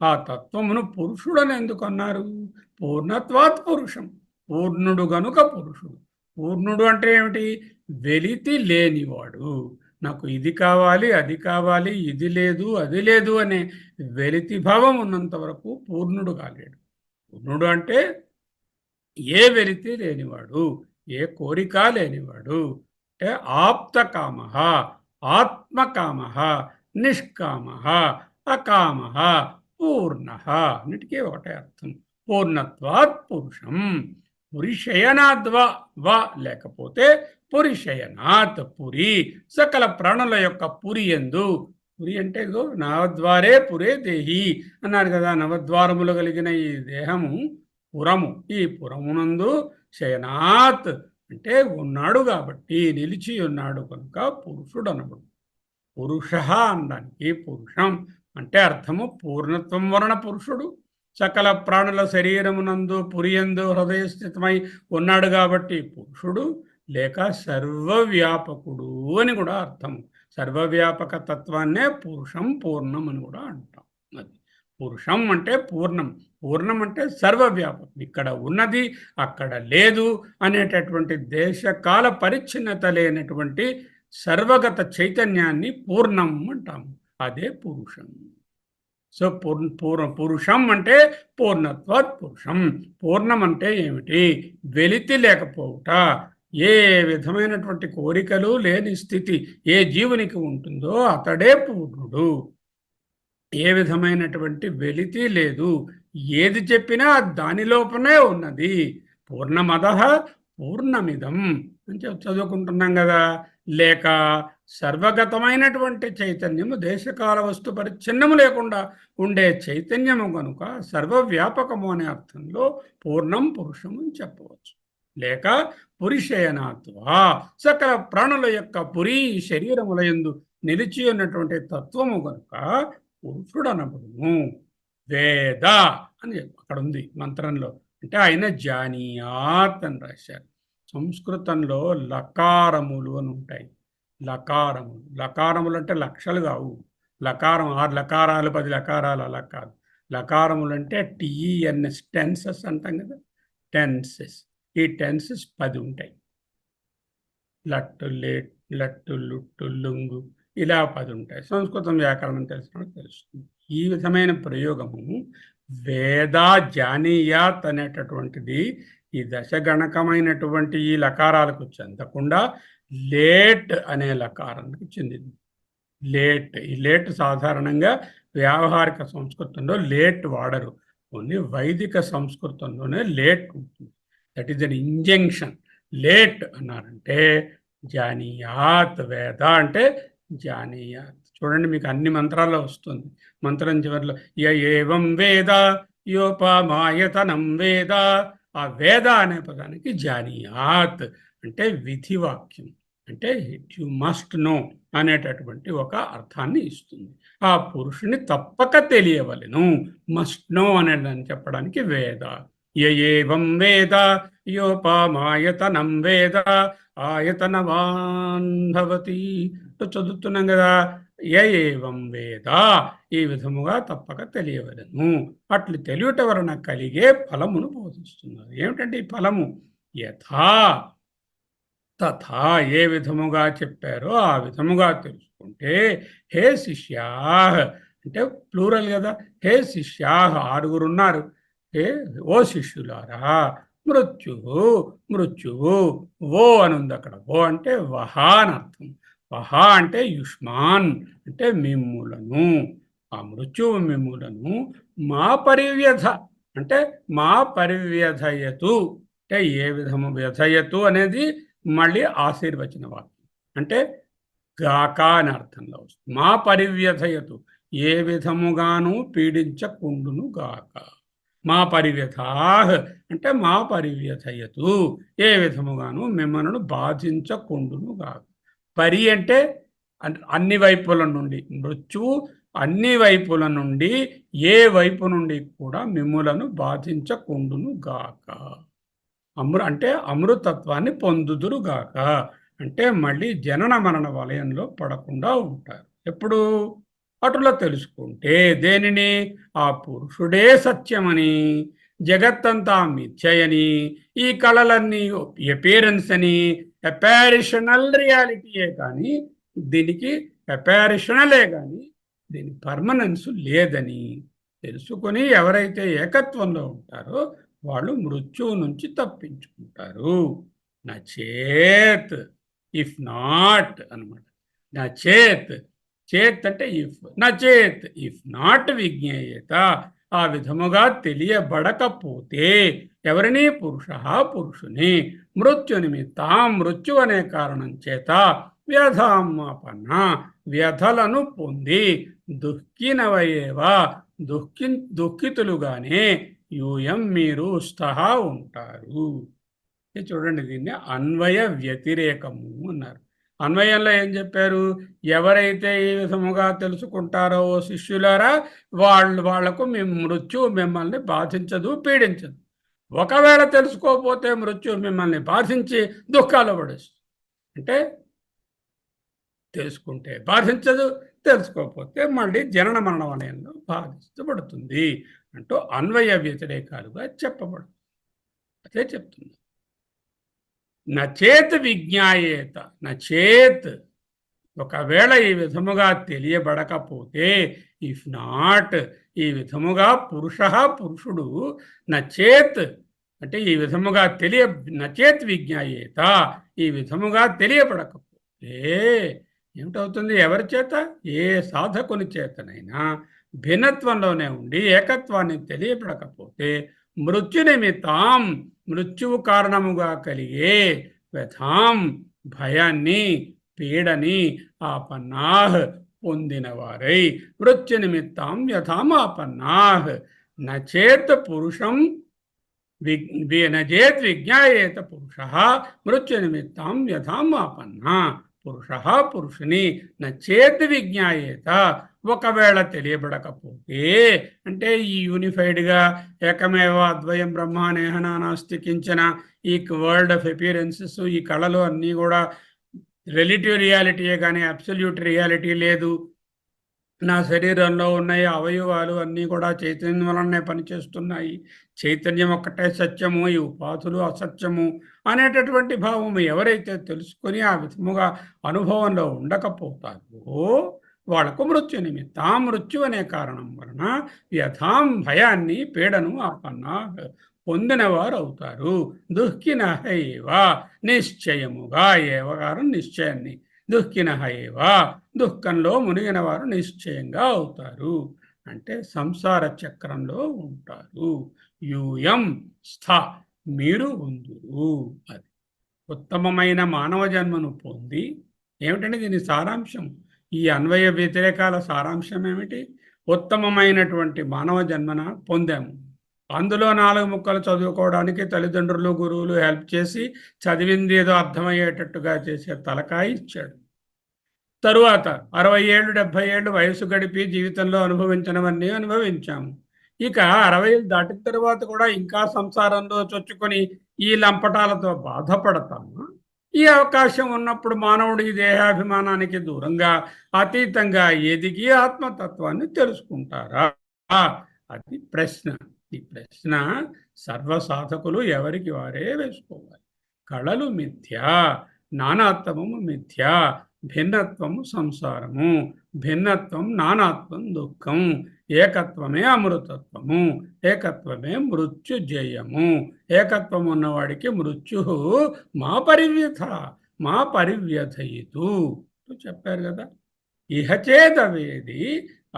S1: ఆ తత్వమును పురుషుడని ఎందుకు అన్నారు? పూర్ణత్వాత్ పురుషం. పూర్ణుడు గనుక పురుషుడు. పూర్ణుడు అంటే ఏమిటి? వెలితి లేనివాడు. నాకు ఇది కావాలి, అది కావాలి, ఇది లేదు, అది లేదు అనే వెలితి భావం ఉన్నంత వరకు పూర్ణుడు కాలేడు. పూర్ణుడు అంటే ఏ వెలితి లేనివాడు, ఏ కోరిక లేనివాడు. అంటే ఆప్తకామ, ఆత్మకామ, నిష్కామ, అకామ, పూర్ణ. అన్నిటికీ ఒకటే అర్థం. పూర్ణత్వాత్ పురుషం. పురిషయనాద్వ వ లేకపోతే పురిషయనాత్ పురి సకల ప్రాణుల యొక్క పురి యందు. పురి అంటే ఇదో నవద్వారే పురే దేహి అన్నారు కదా. నవద్వారములు కలిగిన ఈ దేహము పురము. ఈ పురమునందు శయనాత్ అంటే ఉన్నాడు కాబట్టి, నిలిచి ఉన్నాడు కనుక పురుషుడు అనబడు. పురుష అనడానికి పురుషం అంటే అర్థము పూర్ణత్వం వలన పురుషుడు. సకల ప్రాణుల శరీరమునందు పురియందు హృదయస్థితమై ఉన్నాడు కాబట్టి పురుషుడు, లేక సర్వవ్యాపకుడు అని కూడా అర్థం. సర్వవ్యాపక తత్వాన్నే పురుషం పూర్ణం అని కూడా అంటాం. అది పురుషం అంటే పూర్ణం. పూర్ణం అంటే సర్వవ్యాపకం. ఇక్కడ ఉన్నది అక్కడ లేదు అనేటటువంటి దేశకాల పరిచ్ఛిన్నత లేనటువంటి సర్వగత చైతన్యాన్ని పూర్ణం అంటాము. అదే పురుషం. సో పురుషం అంటే పూర్ణత్వాత్ పురుషం. పూర్ణం అంటే ఏమిటి? వెలితి లేకపోవుట. ఏ విధమైనటువంటి కోరికలు లేని స్థితి ఏ జీవునికి ఉంటుందో అతడే పూర్ణుడు. ఏ విధమైనటువంటి వెలితి లేదు. ఏది చెప్పినా దాని లోపనే ఉన్నది. పూర్ణమదః పూర్ణమిదం అని చదువుకుంటున్నాం కదా. లేక సర్వగతమైనటువంటి చైతన్యము, దేశకాల వస్తు పరిచ్ఛిన్నము లేకుండా ఉండే చైతన్యము కనుక సర్వవ్యాపకము అనే అర్థంలో పూర్ణం పురుషం అని చెప్పవచ్చు. లేక పురుషయనాత్వా సకల ప్రాణుల యొక్క పురి శరీరముల యందు నిలిచి ఉన్నటువంటి తత్వము కనుక పురుషుడు అనబడును. వేద అని అక్కడ ఉంది మంత్రంలో. అంటే ఆయన జానీయాత్ అని రాశారు. సంస్కృతంలో లకారములు అని ఉంటాయి. లకారములు. లకారములు అంటే లక్షలు కావు. లకారం 6 లకారాలు 10 లకారాలు అలా కాదు. లకారములు అంటే TENS టెన్సెస్ అంటాం కదా. టెన్సెస్. ఈ టెన్సెస్ 10 ఉంటాయి. లట్టు, లేట్, లట్టు, లుట్టు, లుంగు ఇలా 10 ఉంటాయి. సంస్కృతం వ్యాకరణం తెలిసిన తెలుస్తుంది. ఈ విధమైన ప్రయోగము వేదా జానీయాత్ అనేటటువంటిది ఈ దశగణకమైనటువంటి ఈ లకారాలకు చెందకుండా లేట్ అనే లకారానికి చెందింది. లేట్. ఈ లేట్ సాధారణంగా వ్యావహారిక సంస్కృతంలో లేట్ వాడరు. ఓన్లీ వైదిక సంస్కృతంలోనే లేట్ ఉంటుంది. That is an injunction. Late అన్నారంటే జానీయాత్. వేద అంటే జానీయాత్. చూడండి, మీకు అన్ని మంత్రాల్లో వస్తుంది. మంత్రం చివరిలో ఏవం వేద యోపమాయతనం వేద. ఆ వేద అనే పదానికి జానీయాత్ అంటే విధివాక్యం. అంటే యు మస్ట్ నో అనేటటువంటి ఒక అర్థాన్ని ఇస్తుంది. ఆ పురుషుని తప్పక తెలియవలెను. మస్ట్ నో అనేదాన్ని చెప్పడానికి వేద. ఏవం వేద యోపమాయతనం వేద ఆయతనవాన్ భవతి చదువుతున్నాం కదా. ఏవం వేద ఈ విధముగా తప్పక తెలియవలెను. అట్లు తెలియట వలన కలిగే ఫలమును బోధిస్తున్నారు. ఏమిటంటే ఈ ఫలము? యథా తథా ఏ విధముగా చెప్పారో ఆ విధముగా తెలుసుకుంటే హే శిష్యా అంటే ప్లూరల్ కదా. హే శిష్యా 6 ఉన్నారు. హే ఓ శిష్యులారా. మృత్యువు మృత్యువు ఓ అని ఉంది అక్కడ. ఓ అంటే వహ అని అర్థం. వహ అంటే యుష్మాన్ అంటే మిమ్ములను. ఆ మృత్యువు మిమ్ములను మా పరివ్యధ అంటే మా పరివ్యధయతు అంటే ఏ విధము వ్యధయతు అనేది మళ్ళీ ఆశీర్వచన వాక్యం. అంటే గాక అని అర్థంలో వస్తుంది. మా పరివ్యధయతు ఏ విధముగాను పీడించకుండును గాక. మా పరివ్యథాహ్ అంటే మా పరివ్యథయతు ఏ విధముగాను మిమ్మల్ని బాధించకుండును గాక. పరి అంటే అన్ని వైపుల నుండి. మృత్యువు అన్ని వైపుల నుండి ఏ వైపు నుండి కూడా మిమ్ములను బాధించకుండును గాక. అంటే అమృతత్వాన్ని పొందుదురు గాక. అంటే మళ్ళీ జనన మరణ వలయంలో పడకుండా ఉంటారు. ఎప్పుడు అటులో తెలుసుకుంటే దేనిని? ఆ పురుషుడే సత్యమని, జగత్తంతా మిథ్యయని, ఈ కళలన్నీ అపియరెన్స్ అని, అపారిషనల్ రియాలిటీయే కానీ దీనికి అపారిషనలే కానీ దీని పర్మనెన్స్ లేదని తెలుసుకొని ఎవరైతే ఏకత్వంలో ఉంటారో వాళ్ళు మృత్యువు నుంచి తప్పించుకుంటారు. నచేత్ ఇఫ్ నాట్ అనమాట. నచేత్ చేత్ అంటే ఇఫ్. నచేత్ ఇఫ్ నాట్ విజ్ఞేయత ఆ విధముగా తెలియబడకపోతే ఎవరిని? పురుష పురుషుని మృత్యు నిమిత్తం మృత్యు అనే కారణం చేత వ్యధామాపన్న వ్యధలను పొంది దుఃఖినవయేవా దుఃఖితులుగానే యూయం మీరు స్థహ ఉంటారు. చూడండి, దీన్ని అన్వయ వ్యతిరేకము అన్నారు. అన్వయంలో ఏం చెప్పారు? ఎవరైతే ఈ విధముగా తెలుసుకుంటారో ఓ శిష్యులారా, వాళ్లకు మీ మృత్యువు మిమ్మల్ని బాధించదు, పీడించదు. ఒకవేళ తెలుసుకోకపోతే మృత్యువు మిమ్మల్ని బాధించి దుఃఖాలు పడేస్తుంది. అంటే తెలుసుకుంటే బాధించదు, తెలుసుకోకపోతే మళ్ళీ జనన మరణ వలయంలో బాధించబడుతుంది అంటూ అన్వయ వ్యతిరేకాలుగా చెప్పబడుతుంది. అదే చెప్తుంది. నచేత్ విజ్ఞాయేత, నచేత్ ఒకవేళ ఈ విధముగా తెలియబడకపోతే, ఇఫ్ నాట్ ఈ విధముగా పురుషుడు నచేత్ అంటే ఈ విధముగా నచేత్ విజ్ఞాయేత ఈ విధముగా తెలియబడకపోతే ఏమిటవుతుంది? ఎవరి చేత? ఏ సాధకుని చేతనైనా భిన్నత్వంలోనే ఉండి ఏకత్వాన్ని తెలియబడకపోతే మృత్యు నిమిత్తం మృత్యువు కారణముగా కలిగే వ్యథాం భయాన్ని పీడని ఆపన్నాహ్ పొందిన వారై మృత్యు నిమిత్తం వ్యథామాపన్నాహ్ నచేత్ పురుషం నచేత్ విజ్ఞాయేత పురుష మృత్యు నిమిత్తం వ్యథామాపన్న పురుష పురుషుని నచేత్ విజ్ఞాయేత ఒకవేళ తెలియబడకపోతే, అంటే ఈ యూనిఫైడ్గా ఏకమేవ అద్వయం బ్రహ్మ నేహనా నాస్తి కించన ఈ వరల్డ్ ఆఫ్ అపియరెన్సెస్, ఈ కళలు అన్నీ కూడా రిలేటివ్ రియాలిటీయే కానీ అబ్సల్యూట్ రియాలిటీ లేదు. నా శరీరంలో ఉన్నాయి అవయవాలు అన్నీ కూడా చైతన్యం వలనే పనిచేస్తున్నాయి, చైతన్యం ఒక్కటే సత్యము, ఈ ఉపాధులు అసత్యము అనేటటువంటి భావము ఎవరైతే తెలుసుకొని ఆ విధముగా అనుభవంలో ఉండకపోతారో వాళ్లకు మృత్యు నిమిత్తం మృత్యు అనే కారణం వలన వ్యథాం భయాన్ని పీడను ఆపన్నా పొందిన వారు అవుతారు. దుఃఖినః ఏవ నిశ్చయముగా, ఏవగారు నిశ్చయాన్ని, దుఃఖినః ఏవ దుఃఖంలో మునిగిన వారు నిశ్చయంగా అవుతారు. అంటే సంసార చక్రంలో ఉంటారు. యూయం స్థ మీరు ఉందురు. అది ఉత్తమమైన మానవ జన్మను పొంది, ఏమిటంటే దీని సారాంశం, ఈ అన్వయ వ్యతిరేకాల సారాంశం ఏమిటి? ఉత్తమమైనటువంటి మానవ జన్మన పొందాము, అందులో 4 ముక్కలు చదువుకోవడానికి తల్లిదండ్రులు గురువులు హెల్ప్ చేసి చదివింది ఏదో అర్థమయ్యేటట్టుగా చేసే తలకాయ ఇచ్చాడు. తరువాత 60 ఏళ్ళు 70 ఏళ్ళు వయసు గడిపి జీవితంలో అనుభవించినవన్నీ అనుభవించాము. ఇక 60 ఏళ్ళు దాటిన తర్వాత కూడా ఇంకా సంసారంలో చొచ్చుకొని ఈ లంపటాలతో బాధపడతాము. ఈ అవకాశం ఉన్నప్పుడు మానవుడు ఈ దేహాభిమానానికి దూరంగా అతీతంగా ఎదిగి ఆత్మతత్వాన్ని తెలుసుకుంటారా? అది ప్రశ్న. ఈ ప్రశ్న సర్వసాధకులు ఎవరికి వారే వేసుకోవాలి. కళలు మిథ్యా, నానాత్వము మిథ్యా, భిన్నత్వము సంసారము, భిన్నత్వం నానాత్వం దుఃఖం, ఏకత్వమే అమృతత్వము, ఏకత్వమే మృత్యుజయము, ఏకత్వం ఉన్నవాడికి మృత్యు మా పరివ్యథయితు చెప్పారు కదా. ఇహచేదవేది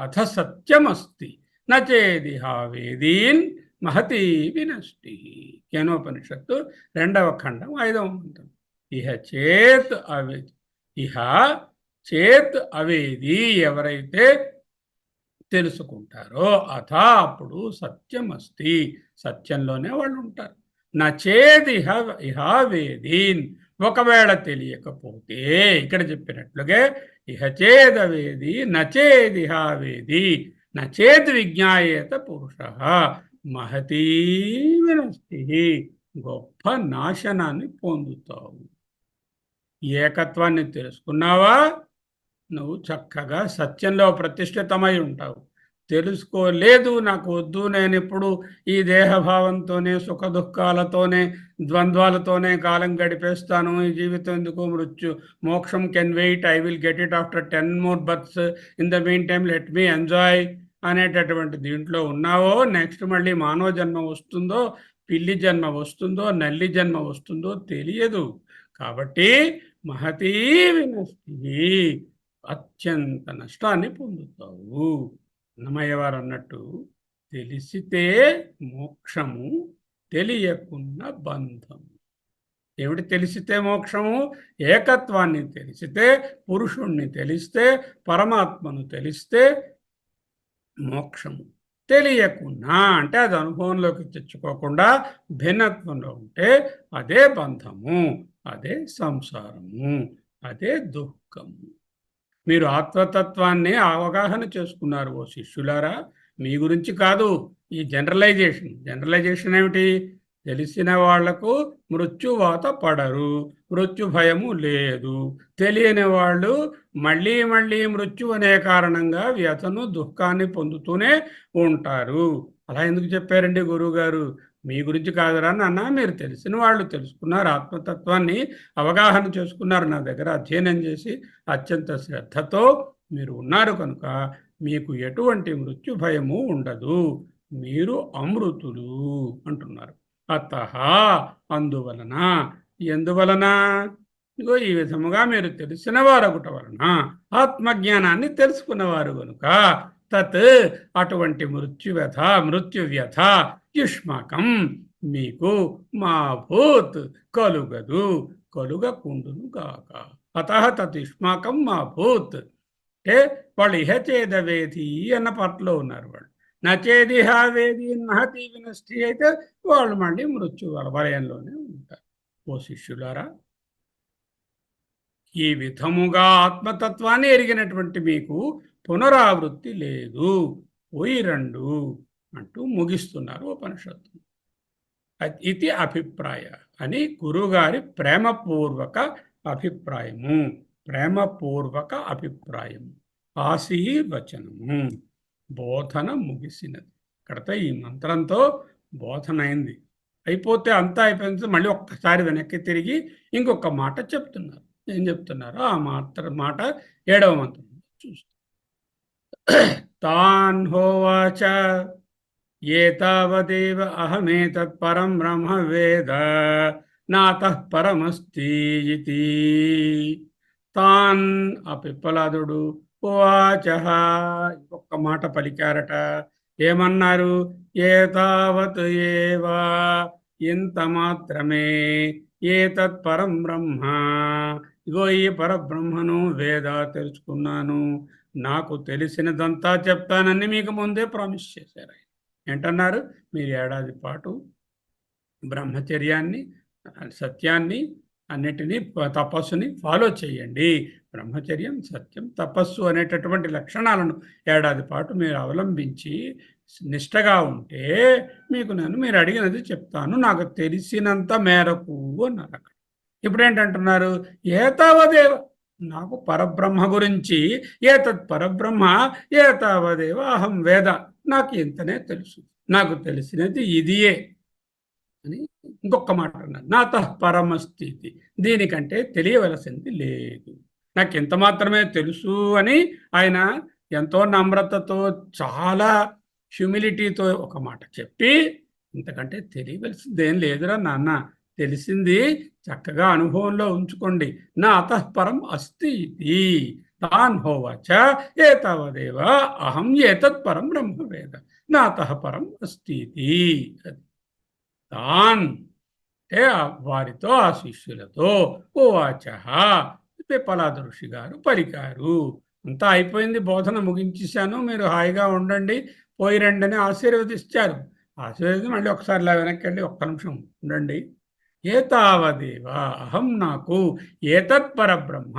S1: అథ సత్యమస్తి నచేదిహావేదీన్ మహతీ వినష్టి. కేనోపనిషత్తు 2వ ఖండం 5వ మంత్రం. ఇహ చేత్ అవేది ఎవరైతే తెలుసుకుంటారో అథ అప్పుడు సత్యమస్తి సత్యంలోనే వాళ్ళు ఉంటారు. నచేదిహ ఇహావేదీన్ ఒకవేళ తెలియకపోతే ఇక్కడ చెప్పినట్లుగా ఇహ చేదవేది నచేదిహావేది నచేత్ విజ్ఞాయేత పురుష మహతీ వినష్టి గొప్ప నాశనాన్ని పొందుతావు. ఏకత్వాన్ని తెలుసుకున్నావా, నువ్వు చక్కగా సత్యంలో ప్రతిష్ఠితమై ఉంటావు. తెలుసుకోలేదు, నాకు వద్దు, నేను ఇప్పుడు ఈ దేహభావంతోనే సుఖ దుఃఖాలతోనే ద్వంద్వాలతోనే కాలం గడిపేస్తాను, ఈ జీవితం ఎందుకు, మోక్షం can wait, I will get it after 10 more births, in the meantime let me enjoy అనేటటువంటి దీంట్లో ఉన్నావో, నెక్స్ట్ మళ్ళీ మానవ జన్మ వస్తుందో, పిల్లి జన్మ వస్తుందో, నల్లి జన్మ వస్తుందో తెలియదు. కాబట్టి మహతీ వినష్టి అత్యంత నష్టాన్ని పొందుతావు. అన్నమయ్య వారు అన్నట్టు తెలిసితే మోక్షము, తెలియకున్న బంధము. ఏమిటి తెలిసితే మోక్షము? ఏకత్వాన్ని తెలిసితే, పురుషుణ్ణి తెలిస్తే, పరమాత్మను తెలిస్తే మోక్షము. తెలియకుండా అంటే అది అనుభవంలోకి తెచ్చుకోకుండా భిన్నత్వంలో ఉంటే అదే బంధము, అదే సంసారము, అదే దుఃఖము. మీరు ఆత్మతత్వాన్ని అవగాహన చేసుకున్నారు ఓ శిష్యులారా. మీ గురించి కాదు ఈ జనరలైజేషన్ ఏమిటి? తెలిసిన వాళ్లకు మృత్యువాత పడరు, మృత్యు భయము లేదు. తెలియని వాళ్ళు మళ్ళీ మళ్ళీ మృత్యు అనే కారణంగా వ్యతను దుఃఖాన్ని పొందుతూనే ఉంటారు. అలా ఎందుకు చెప్పారండి గురువుగారు? మీ గురించి కాదురా నాన్న, మీరు తెలిసిన వాళ్ళు తెలుసుకున్నారు, ఆత్మతత్వాన్ని అవగాహన చేసుకున్నారు, నా దగ్గర అధ్యయనం చేసి అత్యంత శ్రద్ధతో మీరు ఉన్నారు కనుక మీకు ఎటువంటి మృత్యు భయము ఉండదు. మీరు అమృతులు అంటున్నారు. అతః అందువలన, ఎందువలన? ఇగో ఈ విధముగా మీరు తెలిసిన వారొకటి వలన, ఆత్మజ్ఞానాన్ని తెలుసుకున్నవారు కనుక తత్ అటువంటి మృత్యువ్యథ యుష్మాకం మీకు మా భూత్ కలుగదు, కలుగకుండును గాక. అతః తత్ యుష్మాకం మా భూత్ అంటే వాళ్ళు ఇహచేదవేది అన్న పాటలో ఉన్నారు. వాళ్ళు నచేదిహావేది మహతి వినష్టి అయితే వాళ్ళు మళ్ళీ మృత్యు వలయంలోనే ఉంటారు. ఓ శిష్యులారా, ఈ విధముగా ఆత్మతత్వాన్ని ఎరిగినటువంటి మీకు పునరావృత్తి లేదు, పోయి రండు అంటూ ముగిస్తున్నారు ఉపనిషత్తు. ఇది అభిప్రాయ అని గురుగారి ప్రేమపూర్వక అభిప్రాయము. ప్రేమపూర్వక అభిప్రాయము, ఆశీర్వచనము. బోధన ముగిసినది. ఇక్కడతో ఈ మంత్రంతో బోధన అయింది. అయిపోతే అంతా అయిపోయింది. మళ్ళీ ఒక్కసారి వెనక్కి తిరిగి ఇంకొక మాట చెప్తున్నారు. ఏం చెప్తున్నారో ఆ మాట 7వ మంత్రం చూస్తాం. తాన్ హోవాచ ఏతావదేవ అహమేతత్ పరం బ్రహ్మ వేద నాతః పరమస్తి ఇతి. తాన్ ఆ పిప్పలాదుడు ఉవాచ ఇంకొక మాట పలికారట. ఏమన్నారు? ఏతావత్ ఏవా ఇంత మాత్రమే, ఏతత్ పరం బ్రహ్మ, ఇగో ఈ పరబ్రహ్మను వేద తెలుసుకున్నాను, నాకు తెలిసినదంతా చెప్తానని మీకు ముందే ప్రామిస్ చేశారు. ఏంటన్నారు? మీరు ఏడాది పాటు బ్రహ్మచర్యాన్ని, సత్యాన్ని, అన్నిటినీ తపస్సుని ఫాలో చేయండి. బ్రహ్మచర్యం, సత్యం, తపస్సు అనేటటువంటి లక్షణాలను ఏడాది పాటు మీరు అవలంబించి నిష్టగా ఉంటే మీకు మీరు అడిగినది చెప్తాను, నాకు తెలిసినంత మేరకు అన్నారు. అక్కడ ఇప్పుడు ఏంటంటున్నారు? ఏతావదేవ, నాకు పరబ్రహ్మ గురించి, ఏతత్ పరబ్రహ్మ ఏతావదేవ అహం వేద, నాకు ఇంతనే తెలుసు, నాకు తెలిసినది ఇదియే అని ఇంకొక మాట అన్నారు. నాతః పరమస్థితి, దీనికంటే తెలియవలసింది లేదు, నాకు ఇంత మాత్రమే తెలుసు అని ఆయన ఎంతో నమ్రతతో, చాలా హ్యూమిలిటీతో ఒక మాట చెప్పి, ఇంతకంటే తెలియవలసిందేం లేదురా నాన్న, తెలిసింది చక్కగా అనుభవంలో ఉంచుకోండి. నా అతఃపరం అస్తి ఇది. తాన్ హోవాచ ఏతావదేవ అహం ఏతత్ పరం బ్రహ్మవేద నాతః పరం అస్తి. తాన్ అంటే వారితో, ఆ శిష్యులతో ఉవాచ పిప్పలాద ఋషి గారు పలికారు. అంతా అయిపోయింది, బోధన ముగించేశాను, మీరు హాయిగా ఉండండి, పోయి రండి అని ఆశీర్వదిస్తారు. ఆశీర్వదించి మళ్ళీ ఒకసారి ఇలా వెనక్కి వెళ్ళి ఒక్క నిమిషం ఉండండి. ఏతావదేవ అహం, నాకు ఏతత్ పరబ్రహ్మ,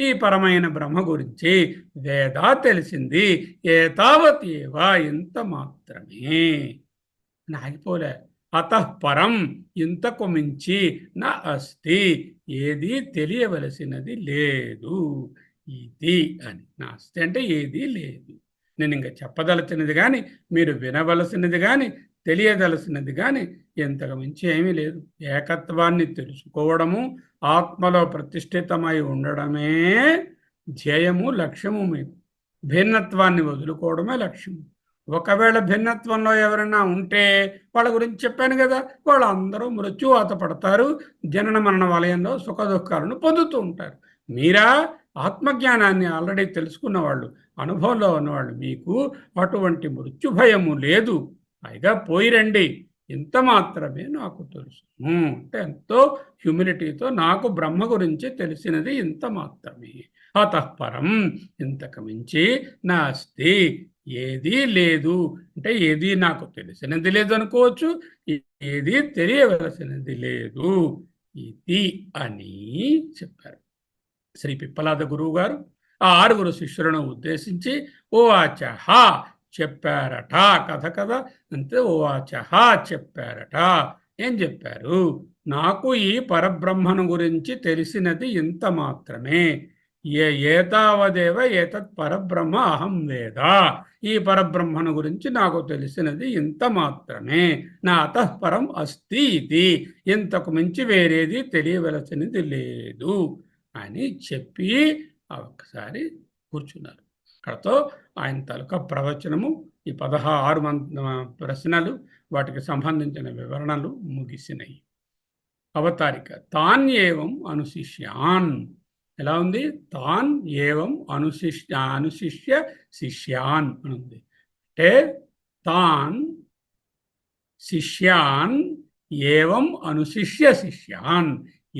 S1: ఈ పరమైన బ్రహ్మ గురించి వేదా తెలిసింది, ఏతావతేవ ఇంత మాత్రమే, నాగిపోలే. అతఃపరం ఇంతకు మించి నా అస్తి, ఏది తెలియవలసినది లేదు ఇది అని. నా అస్తి అంటే ఏది లేదు. నేను ఇంకా చెప్పదలసినది కానీ, మీరు వినవలసినది కానీ, తెలియదలసినది కానీ ఎంతకు మించి ఏమీ లేదు. ఏకత్వాన్ని తెలుసుకోవడము, ఆత్మలో ప్రతిష్ఠితమై ఉండడమే ధ్యేయము, లక్ష్యము. మీకు భిన్నత్వాన్ని వదులుకోవడమే లక్ష్యము. ఒకవేళ భిన్నత్వంలో ఎవరైనా ఉంటే వాళ్ళ గురించి చెప్పాను కదా, వాళ్ళందరూ మృత్యువాత పడతారు, జనన మరణ వలయంలో సుఖ దుఃఖాలను పొందుతూ ఉంటారు. మీరా ఆత్మజ్ఞానాన్ని ఆల్రెడీ తెలుసుకున్న వాళ్ళు, అనుభవంలో ఉన్నవాళ్ళు, మీకు అటువంటి మృత్యు భయము లేదు. పైగా పోయి రండి, ఇంత మాత్రమే నాకు తెలుసు అంటే ఎంతో హ్యూమిలిటీతో, నాకు బ్రహ్మ గురించి తెలిసినది ఇంత మాత్రమే, అతఃపరం ఇంతకు మించి నాస్తి ఏదీ లేదు. అంటే ఏది నాకు తెలిసినది లేదు అనుకోవచ్చు, ఏది తెలియవలసినది లేదు ఇది అని చెప్పారు శ్రీ పిప్పలాద గురువు గారు. ఆ 6 శిష్యులను ఉద్దేశించి ఓవాచహ చెప్పారట. కథ కదా అంతే. ఓవాచహ చెప్పారట. ఏం చెప్పారు? నాకు ఈ పరబ్రహ్మను గురించి తెలిసినది ఇంత మాత్రమే. ఏతావదేవ ఏతత్ పరబ్రహ్మ అహం వేద. ఈ పరబ్రహ్మను గురించి నాకు తెలిసినది ఇంత మాత్రమే. నా అతఃపరం అస్తి ఇది. ఇంతకు మించి వేరేది తెలియవలసినది లేదు అని చెప్పి ఒకసారి కూర్చున్నారు. అక్కడతో ఆయన తాలూకా ప్రవచనము, ఈ 16 ప్రశ్నలు, వాటికి సంబంధించిన వివరణలు ముగిసినాయి. అవతారిక తాన్ ఏవం అనుశిష్యాన్. ఎలా ఉంది? తాన్ ఏవం అనుశిష్య శిష్యాన్ అని ఉంది. అంటే తాన్ శిష్యాన్ ఏవం అనుశిష్య శిష్యాన్.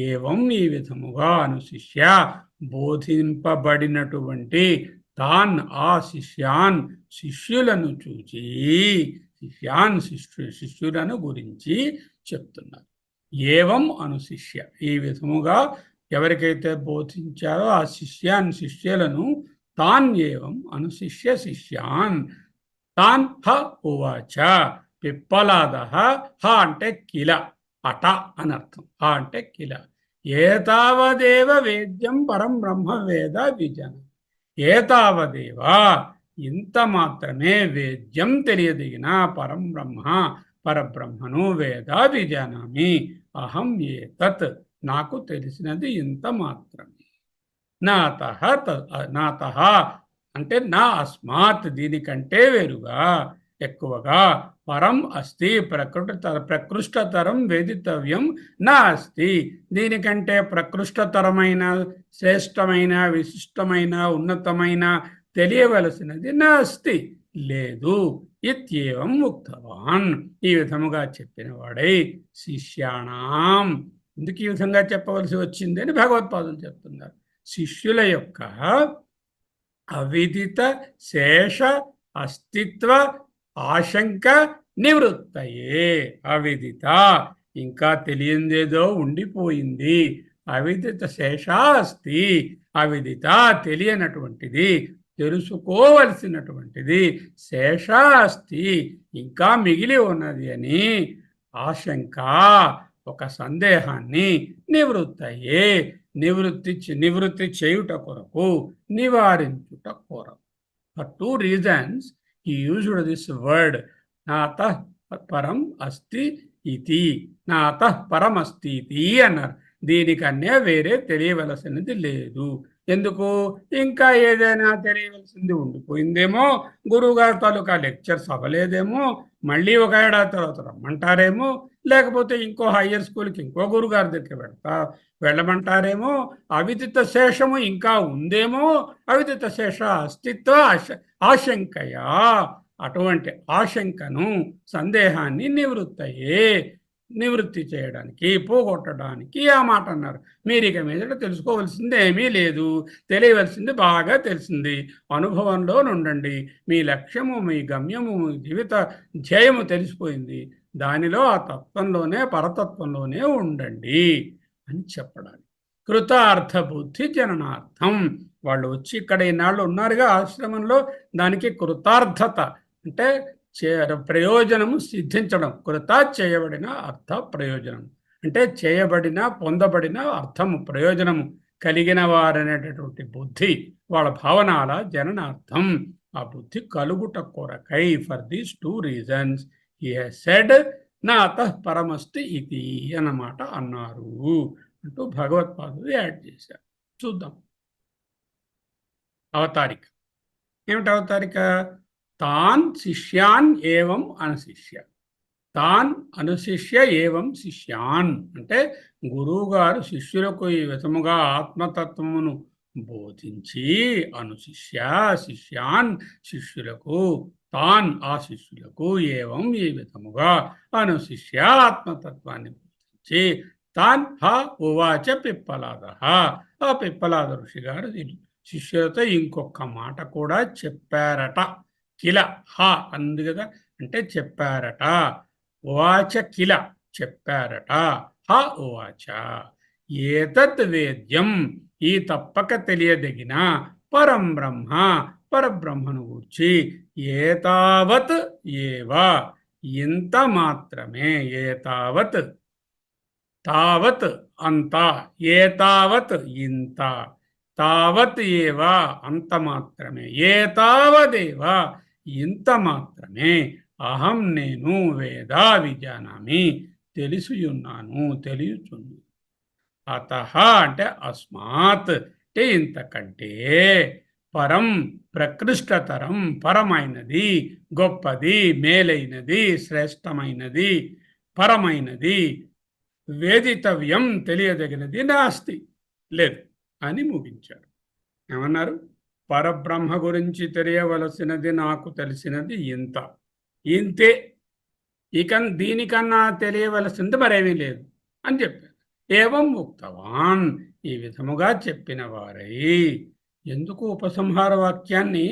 S1: ఏవం ఈ విధముగా అనుశిష్య బోధింపబడినటువంటి తాన్ ఆ శిష్యాన్ శిష్యులను చూచి, శిష్యాన్ శిష్యులను గురించి చెప్తున్నారు. ఏవం అనుశిష్య ఈ విధముగా ఎవరికైతే బోధించారో ఆ శిష్యులను తాన్ ఏవం అనుశిష్య శిష్యాన్. తాన్ హ ఉవాచ పిప్పలాద. హ అంటే కిల, అట అని అర్థం. హ అంటే కిల. ఏతావదేవ వేద్యం పరం బ్రహ్మ వేద విజన. ఏతావదేవ ఇంత మాత్రమే వేద్యం తెలియదిగిన పరం బ్రహ్మ పరబ్రహ్మను వేద విజానామి. అహం ఏతత్ నాకు తెలిసినది ఇంత మాత్రమే. నాతః అంటే నా అస్మాత్ దీనికంటే వేరుగా ఎక్కువగా పరం అస్తి ప్రకృష్టతరం వేదితవ్యం నా అస్తి. దీనికంటే ప్రకృష్టతరమైన, శ్రేష్టమైన, విశిష్టమైన, ఉన్నతమైన తెలియవలసినది నా అస్తి లేదు. ఇత్యేవం ఉక్తవాన్ ఈ విధముగా చెప్పిన వాడై శిష్యాణం. ఎందుకు ఈ విధంగా చెప్పవలసి వచ్చింది అని భగవత్పాదులు చెప్తున్నారు. శిష్యుల యొక్క అవిదిత శేష అస్తిత్వ ఆశంక నివృత్తయే. అవిదిత ఇంకా తెలియందేదో ఉండిపోయింది. అవిదిత శేష అస్తి. అవిదిత తెలియనటువంటిది, తెలుసుకోవలసినటువంటిది శేష అస్తి ఇంకా మిగిలి ఉన్నది అని ఆశంక, ఒక సందేహాన్ని నివృత్తయే నివృత్తి చేయుట కొరకు, నివారించుట కొరకు. For 2 reasons he used this word నాతః పరం అస్తి ఇతి. నాతః పరం అస్తి ఇతి అన్నారు. దీనికన్నా వేరే తెలియవలసినది లేదు. ఎందుకు? ఇంకా ఏదైనా తెలియవలసింది ఉండిపోయిందేమో, గురువుగారి తాలూకా లెక్చర్స్ అవ్వలేదేమో, మళ్ళీ ఒక ఏడాది తర్వాత రమ్మంటారేమో, లేకపోతే ఇంకో హయ్యర్ స్కూల్కి ఇంకో గురుగారి దగ్గరికి వెళ్ళమంటారేమో, అవిదిత శేషము ఇంకా ఉందేమో, అవిదిత శేష అస్తిత్వ ఆశంకయా. అటువంటి ఆశంకను, సందేహాన్ని నివృత్తి చేయడానికి, పోగొట్టడానికి ఆ మాట అన్నారు. మీరు ఇక మీదట తెలుసుకోవలసింది ఏమీ లేదు, తెలియవలసింది బాగా తెలిసింది. అనుభవంలో నుండండి. మీ లక్ష్యము, మీ గమ్యము, మీ జీవిత ధ్యేయము తెలిసిపోయింది. దానిలో ఆ తత్వంలోనే, పరతత్వంలోనే ఉండండి అని చెప్పడానికి. కృతార్థ బుద్ధి జననార్థం. వాళ్ళు వచ్చి ఇక్కడ ఈనాళ్ళు ఉన్నారుగా ఆశ్రమంలో, దానికి కృతార్థత అంటే ప్రయోజనము సిద్ధించడం. కృత చేయబడిన అర్థ ప్రయోజనం అంటే చేయబడిన, పొందబడిన అర్థము, ప్రయోజనము కలిగిన వారనేటటువంటి బుద్ధి, వాళ్ళ భావనాల జననార్థం. ఆ బుద్ధి కలుగుట కొరకై, for these 2 reasons he has said నాతః పరమస్తి ఇది అన్నమాట అన్నారు అంటూ భగవత్పాదులు యాడ్ చేశారు. చూద్దాం అవతారిక. ఏమిటి అవతారిక? తాన్ శిష్యాన్ ఏవం అనుశిష్య. తాన్ అనుశిష్య ఏవం శిష్యాన్ అంటే గురువుగారు శిష్యులకు ఈ విధముగా ఆత్మతత్వమును బోధించి, అనుశిష్య శిష్యాన్ శిష్యులకు తాన్ ఆ శిష్యులకు ఏవం ఈ విధముగా అను శిష్య ఆత్మతత్వాన్ని గుర్తించి తాన్ హ ఉవాచ పిప్పలాద. ఆ పిప్పలాద ఋషి గారు శిష్యులతో ఇంకొక మాట కూడా చెప్పారట. కిల హ అంది కదా, అంటే చెప్పారట. ఉవాచ కిల చెప్పారట. హ ఉవాచ ఏతత్ వేద్యం ఈ తప్పక తెలియదగిన పరం బ్రహ్మ పరబ్రహ్మను గూర్చి ఏతావత్ ఏవ ఇంత మాత్రమే. ఏతావత్ తావత్ అంత, ఏతావత్ ఇంత, తావత్ ఏవ అంత మాత్రమే, ఏతావదేవ ఇంత మాత్రమే, అహం నేను వేదా విజానామి తెలిసియున్నాను, తెలియచున్నాను. అతః అంటే అస్మాత్ అంటే ఇంతకంటే పరం ప్రకృష్టతరం పరమైనది, గొప్పది, మేలైనది, శ్రేష్టమైనది, పరమైనది, వేదితవ్యం తెలియదగినది నాస్తి లేదు అని ముగించారు. ఏమన్నారు? పరబ్రహ్మ గురించి తెలియవలసినది నాకు తెలిసినది ఇంత, ఇంతే, ఇక దీనికన్నా తెలియవలసింది మరేమీ లేదు అని చెప్పారు. ఏవం ముక్తవాన్ ఈ విధముగా చెప్పిన వారై ఎందుకు ఉపసంహార వాక్యాన్ని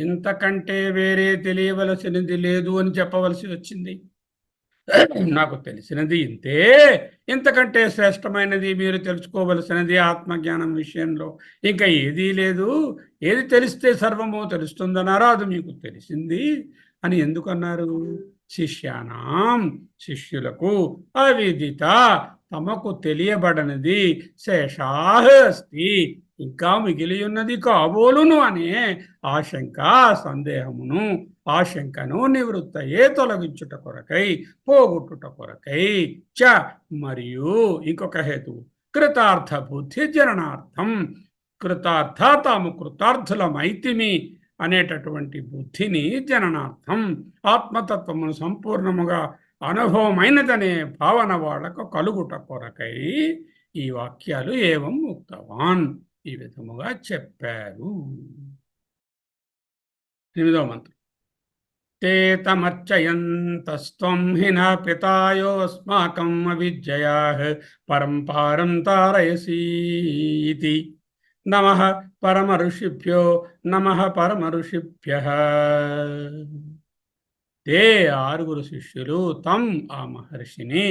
S1: ఇంతకంటే వేరే తెలియవలసినది లేదు అని చెప్పవలసి వచ్చింది? నాకు తెలిసినది ఇంతే, ఇంతకంటే శ్రేష్టమైనది మీరు తెలుసుకోవలసినది ఆత్మజ్ఞానం విషయంలో ఇంకా ఏదీ లేదు, ఏది తెలిస్తే సర్వము తెలుస్తుందన్నారో అది మీకు తెలిసింది అని ఎందుకన్నారు? శిష్యానాం శిష్యులకు అవిదిత తమకు తెలియబడనిది శేషాః అస్తి ఇంకా మిగిలి ఉన్నది కాబోలును అనే ఆశంక, సందేహమును, ఆశంకను నివృత్తయే తొలగించుట కొరకై, పోగొట్టుట కొరకై చ మరియు ఇంకొక హేతు కృతార్థ బుద్ధి జననార్థం, కృతార్థ తాము కృతార్థులమైతిమి అనేటటువంటి బుద్ధిని జననార్థం, ఆత్మతత్వమును సంపూర్ణముగా అనుభవమైనదనే భావన వాళ్లకు కలుగుట కొరకై ఈ వాక్యాలు ఏవం ముక్తవాన్ ఈ విధముగా చెప్పారు. 8వ మంత్రం. తే తమర్చయంతస్త్వం హిన పితాయోస్మాకం అవిద్యయా పరంపారం తారయసీతి. నమః పరమ ఋషిభ్యో నమః పరమ ఋషిభ్యః. తే 6 శిష్యులు తం ఆ మహర్షిని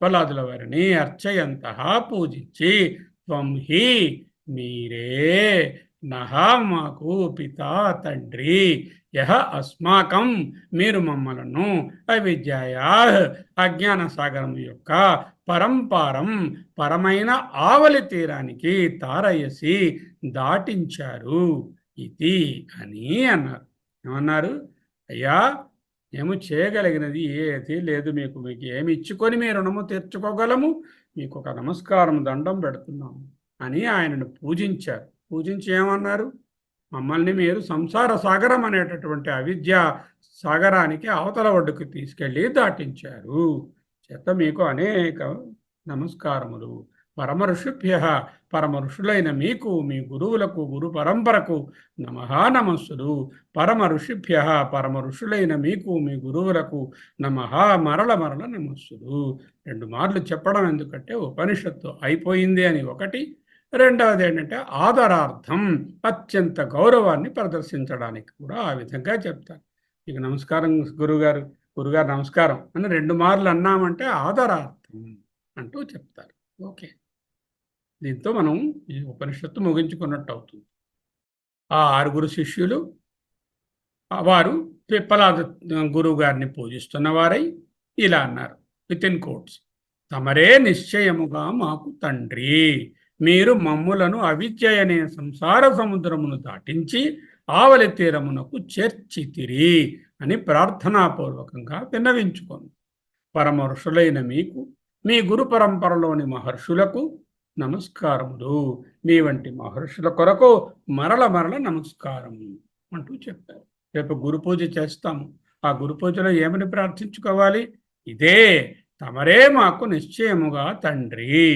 S1: ప్రహ్లాదుల వారిని అర్చయంతః పూజించి త్వం హి మీరే నహ మాకు పితా తండ్రి యహ అస్మాకం మీరు మమ్మలను అవిద్యయా అజ్ఞాన సాగరం యొక్క పరంపారం పరమైన ఆవలి తీరానికి తారయసి దాటించారు ఇది అని అన్నారు. ఏమన్నారు? అయ్యా మేము చేయగలిగినది ఏది లేదు, మీకు ఏమి ఇచ్చుకొని మీ రుణము తీర్చుకోగలము, మీకు ఒక నమస్కారం దండం పెడుతున్నాము అని ఆయనను పూజించారు. పూజించి ఏమన్నారు? మమ్మల్ని మీరు సంసార సాగరం అనేటటువంటి అవిద్య సాగరానికి అవతల ఒడ్డుకు తీసుకెళ్ళి దాటించారు. చేత మీకు అనేక నమస్కారములు. పరమ ఋషిభ్య పరమ ఋషులైన మీకు, మీ గురువులకు, గురు పరంపరకు నమః నమస్సులు. పరమ ఋషిభ్య పరమ ఋషులైన మీకు, మీ గురువులకు నమః మరల మరల నమస్సులు. 2 మార్లు చెప్పడం ఎందుకంటే ఉపనిషత్తు అయిపోయింది అని ఒకటి, రెండవది ఏంటంటే ఆదరార్థం అత్యంత గౌరవాన్ని ప్రదర్శించడానికి కూడా ఆ విధంగా చెప్తారు. మీకు నమస్కారం గురుగారు, గురుగారు నమస్కారం అని 2 మార్లు అన్నామంటే ఆదరార్థం అంటూ చెప్తారు. ఓకే, దీంతో మనం ఈ ఉపనిషత్తు ముగించుకున్నట్టు అవుతుంది. ఆ 6 శిష్యులు వారు పిప్పలాద గురువు గారిని పూజిస్తున్న వారై ఇలా అన్నారు విత్ ఇన్ కోట్స్. తమరే నిశ్చయముగా మాకు తండ్రి, మీరు మమ్ములను అవిద్య అనే సంసార సముద్రమును దాటించి ఆవలి తీరమునకు చేర్చితిరి అని ప్రార్థనాపూర్వకంగా విన్నవించుకోండి. పరమ ఋషులైన మీకు, మీ గురు పరంపరలోని మహర్షులకు నమస్కారములు. మీ వంటి మహర్షుల కొరకు మరల మరల నమస్కారము అంటూ చెప్పారు. రేపు గురు పూజ చేస్తాము. ఆ గురు పూజలో ఏమని ప్రార్థించుకోవాలి? ఇదే తమరే మాకు నిశ్చయముగా తండ్రి.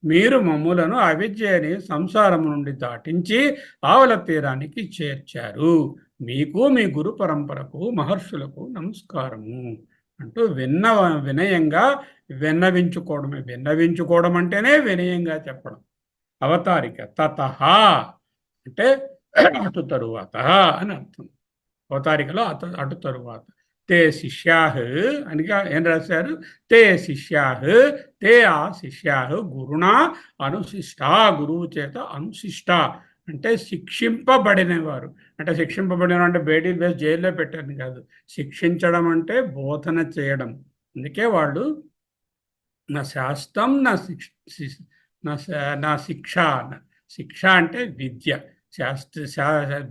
S1: మీరు మమ్ములను అవిద్య అనే సంసారము నుండి దాటించి ఆవల తీరానికి చేర్చారు. మీకు మీ గురు పరంపరకు మహర్షులకు నమస్కారము అంటూ వినయంగా విన్నవించుకోవడం అంటేనే వినయంగా చెప్పడం. అవతారిక తతః అంటే అటు తరువాత అని అర్థం. అవతారికలో అటు తరువాత. తే శిష్యాః అనిగా ఏం రాశారు? తే శిష్యాః తే ఆ శిష్యాః గురుణా అనుశిష్ట, గురువు చేత అనుశిష్ట అంటే శిక్షింపబడినవారు. అంటే శిక్షింపబడిన అంటే బేడీలు వేసి జైల్లో పెట్టారని కాదు. శిక్షించడం అంటే బోధన చేయడం. అందుకే వాళ్ళు నా శాస్త్రం నా శిక్ష. శిక్ష అంటే విద్య.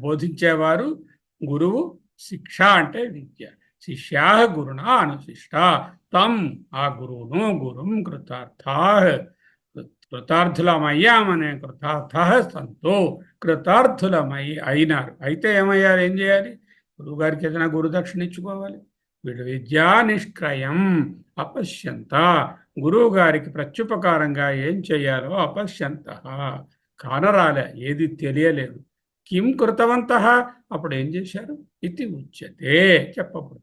S1: బోధించేవారు గురువు, శిక్ష అంటే విద్య. శిష్యా గురుణ అనుశిష్ట తం ఆ గురువును గురుం కృతార్థులమయ్యామనే కృతార్థ సంతో కృతార్థులమై అయినారు. అయితే ఏమయ్యారు? ఏం చేయాలి? గురువు గారికి ఏదైనా గురుదక్షిణ ఇచ్చుకోవాలి. వీడు విద్యా నిష్క్రయం అపశ్యంత, గురువు గారికి ప్రత్యుపకారంగా ఏం చేయాలో అపశ్యంత కానరాలే, ఏది తెలియలేదు. కిం కృతవంత అప్పుడు ఏం చేశారు? ఇది ఉచ్యతే చెప్పబడు.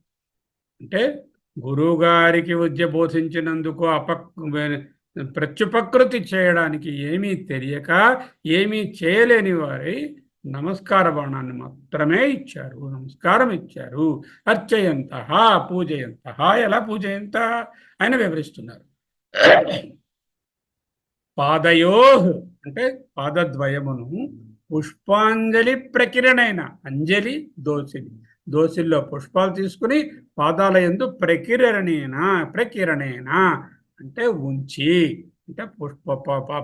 S1: అంటే గురువుగారికి విద్య బోధించినందుకు ప్రత్యుపకృతి చేయడానికి ఏమీ తెలియక ఏమీ చేయలేని వారి నమస్కార బాణాన్ని మాత్రమే ఇచ్చారు, నమస్కారం ఇచ్చారు. అర్చయంత పూజయంత. ఎలా పూజయంత ఆయన వివరిస్తున్నారు. పాదయో అంటే పాదద్వయమును పుష్పాంజలి ప్రకిరణైన, అంజలి దోసిలి, దోసిల్లో పుష్పాలు తీసుకుని పాదాల యందు ప్రకిరణేన అంటే ఉంచి, అంటే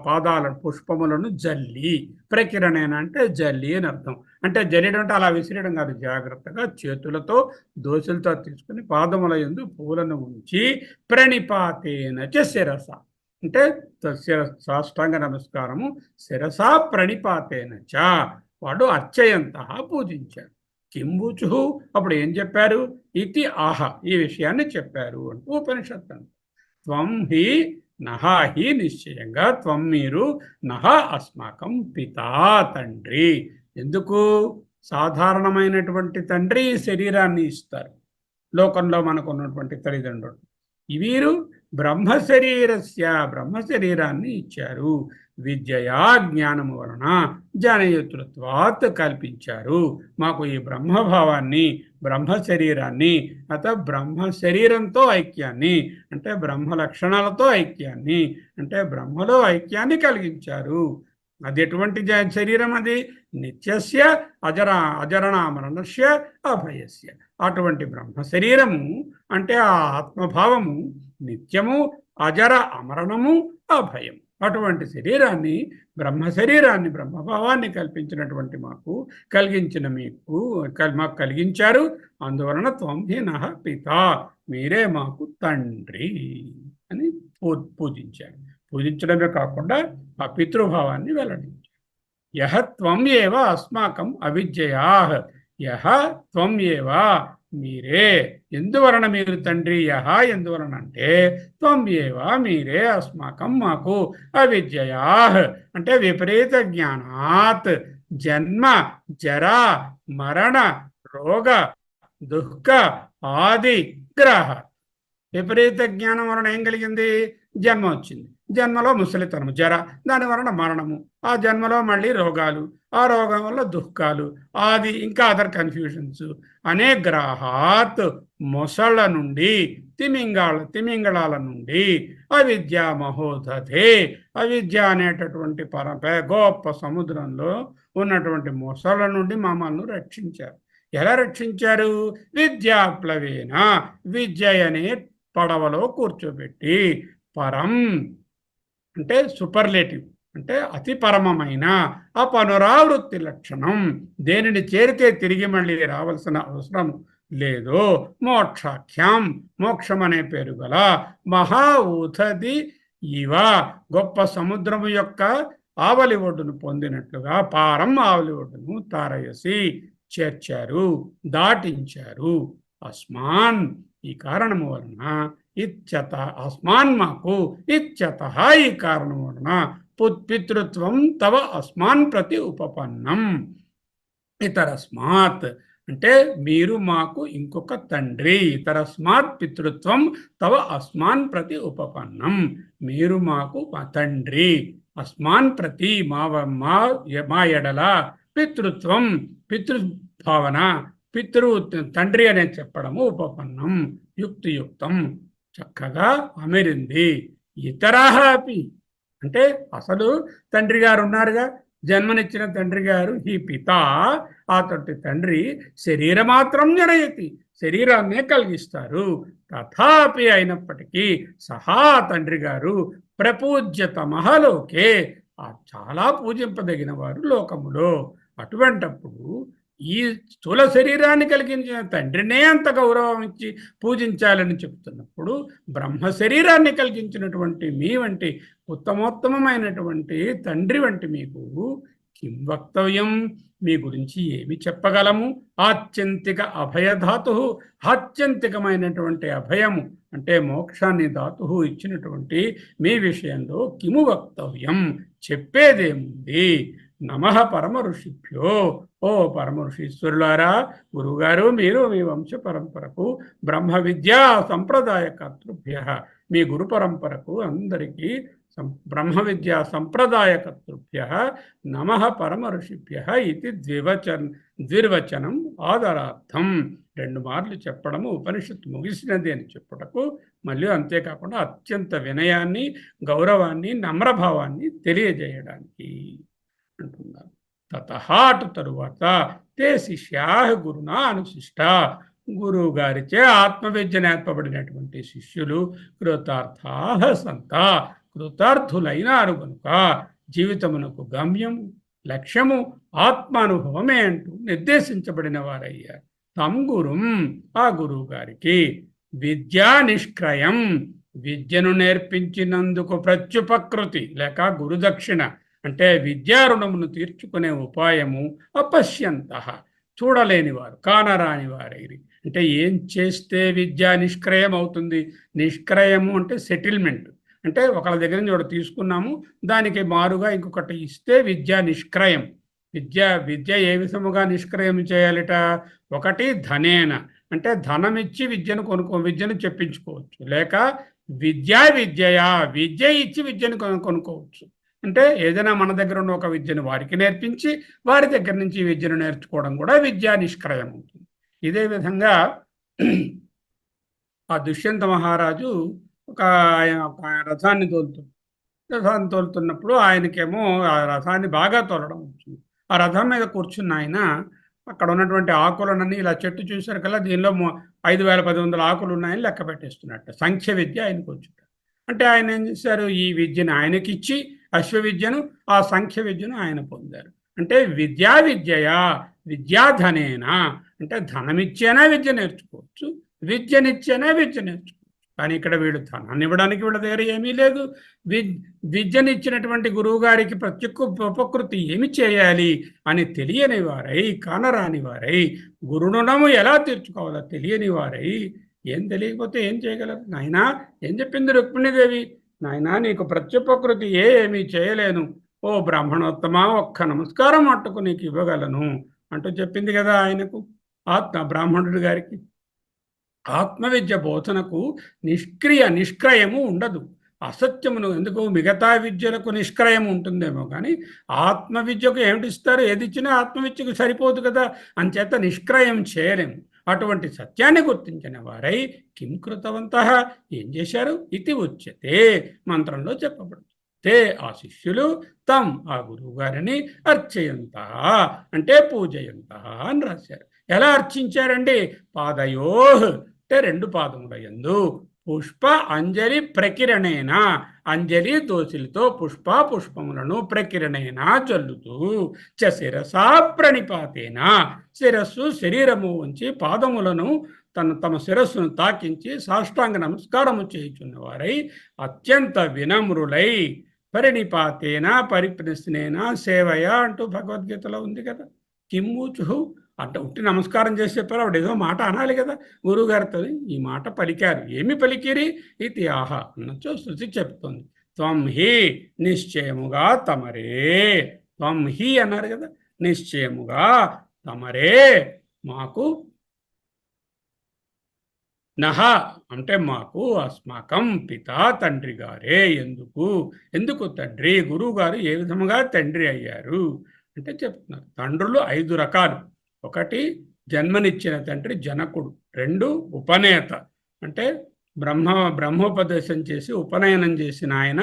S1: పాదాల పుష్పములను జల్లి, ప్రకిరణేన అంటే జల్లి అని అర్థం. అంటే జల్లడం అంటే అలా విసిరడం కాదు, జాగ్రత్తగా చేతులతో దోసిలతో తీసుకుని పాదముల యందు పూలను ఉంచి ప్రణిపాతేన చ శిరస అంటే సాష్టాంగ నమస్కారము శిరసా ప్రణిపాతేన చ వాడు అర్చయంత పూజించాడు. కింబుచు అప్పుడు ఏం చెప్పారు? ఇది ఆహ ఈ విషయాన్ని చెప్పారు అంటూ ఉపనిషత్తు. త్వం హి నహా హి నిశ్చయంగా త్వం మీరు నహ అస్మాకం పితా తండ్రి. ఎందుకు? సాధారణమైనటువంటి తండ్రి శరీరాన్ని ఇస్తారు. లోకంలో మనకు ఉన్నటువంటి తల్లిదండ్రులు వీరు బ్రహ్మ శరీరాన్ని ఇచ్చారు. విద్యయా జ్ఞానము వలన జ్ఞానయుతృత్వాత్ కల్పించారు. మాకు ఈ బ్రహ్మభావాన్ని, బ్రహ్మ శరీరాన్ని, బ్రహ్మ శరీరంతో ఐక్యాన్ని అంటే బ్రహ్మ లక్షణాలతో ఐక్యాన్ని అంటే బ్రహ్మలో ఐక్యాన్ని కలిగించారు. అది ఎటువంటి శరీరం? అది నిత్యస్య అజరణామరణస్య అభయస్య. అటువంటి బ్రహ్మ శరీరము అంటే ఆ ఆత్మభావము నిత్యము, అజర అమరణము, అభయం. అటువంటి శరీరాన్ని, బ్రహ్మ శరీరాన్ని, బ్రహ్మభావాన్ని కల్పించినటువంటి మాకు కలిగించారు. అందువలన త్వం హి నః పితా మీరే మాకు తండ్రి అని పూజించారు. పూజించడమే కాకుండా ఆ పితృభావాన్ని వెల్లడించారు. యహ త్వం ఏవ అస్మాకం అవిద్యయా, యహ త్వం ఏవ మీరే. ఎందువలన మీరు తండ్రి? యహ ఎందువలన అంటే త్వం ఏవ మీరే, అస్మాకం మాకు, అవిద్యయా అంటే విపరీత జ్ఞానాత్ జన్మ జరా మరణ రోగ దుఃఖ ఆది గ్రహ. విపరీత జ్ఞానం వలన ఏం కలిగింది? జన్మ వచ్చింది. జన్మలో ముసలితనము, జర, దాని వలన మరణము, ఆ జన్మలో మళ్ళీ రోగాలు, ఆ రోగం వల్ల దుఃఖాలు, ఆది ఇంకా అదర్ కన్ఫ్యూషన్స్. గ్రహాత్ మొసళ్ళ నుండి, తిమింగళాల నుండి, అవిద్య మహోదధే అవిద్య అనేటటువంటి గొప్ప సముద్రంలో ఉన్నటువంటి మొసళ్ళ నుండి మమ్మల్ని రక్షించారు. ఎలా రక్షించారు? విద్యాప్లవేన విద్య అనే పడవలో కూర్చోబెట్టి, పరం అంటే సూపర్లేటివ్ అంటే అతి పరమమైన అపనురావృత్తి లక్షణం, దేనిని చేరితే తిరిగి మళ్ళీ రావాల్సిన అవసరం లేదో, మోక్షాఖ్యం మోక్షం అనే పేరు గల మహా ఊథది ఇవ గొప్ప సముద్రము యొక్క ఆవలి ఒడ్డును పొందినట్లుగా పారం ఆవలి ఒడ్డును తారయసి చేర్చారు, దాటించారు. అస్మాన్ ఈ కారణము వలన ఇత్యత అస్మాన్ మాకు ఇత్యత ఈ కారణం వలన పితృత్వం తవ అస్మాన్ ప్రతి ఉపపన్నం. ఇతరస్మాత్ అంటే మీరు మాకు ఇంకొక తండ్రి. ఇతరస్మాత్ పితృత్వం తవ అస్మాన్ ప్రతి ఉపపన్నం, మీరు మాకు తండ్రి. అస్మాన్ ప్రతి మా ఎడల పితృత్వం పితృభావన తండ్రి అనే చెప్పడము ఉపపన్నం యుక్తియుక్తం చక్కగా అమరింది. ఇతరః అపి అంటే అసలు తండ్రి గారు ఉన్నారుగా, జన్మనిచ్చిన తండ్రి గారు ఈ పిత, అతడి తండ్రి శరీరమాత్రం జనయతి, శరీరాన్నే కలిగిస్తారు. తథాపి అయినప్పటికీ సహా తండ్రి గారు ప్రపూజ్యతమః లోకే, చాలా పూజింపదగిన వారు లోకములో. అటువంటప్పుడు ఈ స్థూల శరీరాన్ని కలిగించిన తండ్రినే అంత గౌరవం ఇచ్చి పూజించాలని చెప్తున్నప్పుడు బ్రహ్మ శరీరాన్ని కలిగించినటువంటి మీ వంటి ఉత్తమోత్తమైనటువంటి తండ్రి వంటి మీకు కిం వక్తవ్యం, మీ గురించి ఏమి చెప్పగలము? ఆత్యంతిక అభయధాతు, ఆత్యంతికమైనటువంటి అభయము అంటే మోక్షాన్ని ధాతు ఇచ్చినటువంటి మీ విషయంలో కిము వక్తవ్యం, చెప్పేదేముంది? నమః పరమ ఋషిభ్యో, ఓ పరమ ఋషీశ్వరులారా, గురువుగారు మీరు మీ వంశ పరంపరకు బ్రహ్మ విద్యా సంప్రదాయ కర్తృభ్య, మీ గురు పరంపరకు అందరికీ బ్రహ్మ విద్యా సంప్రదాయ కర్తృభ్య నమః పరమ ఋషిభ్య ఇది ద్విర్వచనం ఆదరార్థం. 2 మార్లు చెప్పడము ఉపనిషత్తు ముగిసినది అని చెప్పుటకు, మళ్ళీ అంతేకాకుండా అత్యంత వినయాన్ని, గౌరవాన్ని, నమ్రభావాన్ని తెలియజేయడానికి అంటున్నారు. తతహాటు తరువాత తే శిష్యా గురునా అనుశిష్ట, గురువు గారిచే ఆత్మవిద్య నేర్పబడినటువంటి శిష్యులు కృతార్థా సంత, కృతార్థులైనారు కనుక జీవితమునకు గమ్యం, లక్ష్యము ఆత్మానుభవమే అంటూ నిర్దేశించబడిన వారయ్యారు. తం గురుం, ఆ గురువు గారికి విద్యా నిష్క్రయం, విద్యను నేర్పించినందుకు ప్రత్యుపకృతి లేక గురుదక్షిణ అంటే విద్యా రుణమును తీర్చుకునే ఉపాయము అపశ్యంత, చూడలేని వారు, కానరాని వారైరి. అంటే ఏం చేస్తే విద్యా నిష్క్రయం అవుతుంది? నిష్క్రయము అంటే సెటిల్మెంట్, అంటే ఒకళ్ళ దగ్గర నుంచి ఒకటి తీసుకున్నాము, దానికి మారుగా ఇంకొకటి ఇస్తే విద్యా నిష్క్రయం. విద్య ఏ విధముగా నిష్క్రయం చేయాలిట? ఒకటి ధనేన, అంటే ధనం ఇచ్చి విద్యను చెప్పించుకోవచ్చు, లేక విద్య ఇచ్చి విద్యను కొనుక్కోవచ్చు. అంటే ఏదైనా మన దగ్గర ఉన్న ఒక విద్యను వారికి నేర్పించి వారి దగ్గర నుంచి విద్యను నేర్చుకోవడం కూడా విద్యా నిష్క్రయం అవుతుంది. ఇదే విధంగా ఆ దుష్యంత మహారాజు ఒక రథాన్ని తోలుతున్నప్పుడు ఆయనకేమో ఆ రథాన్ని బాగా తోలడం వచ్చింది. ఆ రథం మీద కూర్చున్న ఆయన అక్కడ ఉన్నటువంటి ఆకులన్నీ ఇలా చెట్టు చూశారు కల్లా దీనిలో 5100 ఆకులు ఉన్నాయని లెక్క పెట్టేస్తున్నట్టు సంఖ్య విద్య ఆయనకు వచ్చింది. అంటే ఆయన ఏం చేశారు? ఈ విద్యను ఆయనకిచ్చి అశ్వ విద్యను, ఆ సంఖ్య విద్యను ఆయన పొందారు. అంటే విద్యాధనేనా, అంటే ధనమిచ్చేనా విద్య నేర్చుకోవచ్చు, విద్యనిచ్చేనా విద్య నేర్చుకోవచ్చు. కానీ ఇక్కడ వీడు ధనాన్ని ఇవ్వడానికి వీళ్ళ దగ్గర ఏమీ లేదు. విద్యనిచ్చినటువంటి గురువు గారికి ఉపకృతి ఏమి చేయాలి అని తెలియని వారై, కానరాని వారై, గురుణము ఎలా తీర్చుకోవాలో తెలియని వారై, ఏం తెలియకపోతే ఏం చేయగలరు? నాయనా ఏం చెప్పింది రుక్మిణీదేవి? నాయనా నీకు ప్రత్యుపకృతి ఏమీ చేయలేను, ఓ బ్రాహ్మణోత్తమ ఒక్క నమస్కారం మట్టుకు నీకు ఇవ్వగలను అంటూ చెప్పింది కదా ఆయనకు, బ్రాహ్మణుడి గారికి. ఆత్మవిద్య బోధనకు నిష్క్రయము ఉండదు. అసత్యమును ఎందుకు? మిగతా విద్యలకు నిష్క్రయం ఉంటుందేమో కానీ ఆత్మవిద్యకు ఏమిటిస్తారు? ఏది ఇచ్చినా ఆత్మవిద్యకు సరిపోదు కదా, అంచేత నిష్క్రయం చేయలేము. అటువంటి సత్యాన్ని గుర్తించిన వారై కిం కృతవంతః, ఏం చేశారు? ఇది ఉచ్యతే, మంత్రంలో చెప్పబడుతుంది. తే ఆ శిష్యులు తం ఆ గురువు గారిని అర్చయంత అంటే పూజయంత అని రాశారు. ఎలా అర్చించారండి? పాదయో అంటే 2 పాదముల యందు పుష్ప అంజలి ప్రకిరణేన, అంజలి దోసిలతో పుష్పములను ప్రకిరణేన జల్లుతూ, శిరసా ప్రణిపాతేన శిరస్సు శరీరము ఉంచి పాదములను తమ శిరస్సును తాకించి సాష్టాంగ నమస్కారము చేయుచున్న వారై అత్యంత వినమ్రులై పరిణిపాతేన పరిప్రశ్నేన సేవయ అంటూ భగవద్గీతలో ఉంది కదా. కిమ్మూచు అంటే ఉట్టి నమస్కారం చేసి చెప్పారు, ఆవిడ ఏదో మాట అనాలి కదా గురువుగారితో. ఈ మాట పలికారు. ఏమి పలికిరి? ఇది ఆహా అన్నచో శృతి చెప్తుంది. త్వం హి నిశ్చయముగా తమరే. త్వం హి అన్నారు కదా, నిశ్చయముగా తమరే మాకు. నహ అంటే మాకు, అస్మాకం పిత తండ్రి గారే. ఎందుకు? ఎందుకు తండ్రి? గురువు గారు ఏ విధముగా తండ్రి అయ్యారు అంటే చెప్తున్నారు. తండ్రులు 5 రకాలు. ఒకటి జన్మనిచ్చిన తండ్రి జనకుడు. 2 ఉపనేత అంటే బ్రహ్మోపదేశం చేసి ఉపనయనం చేసిన ఆయన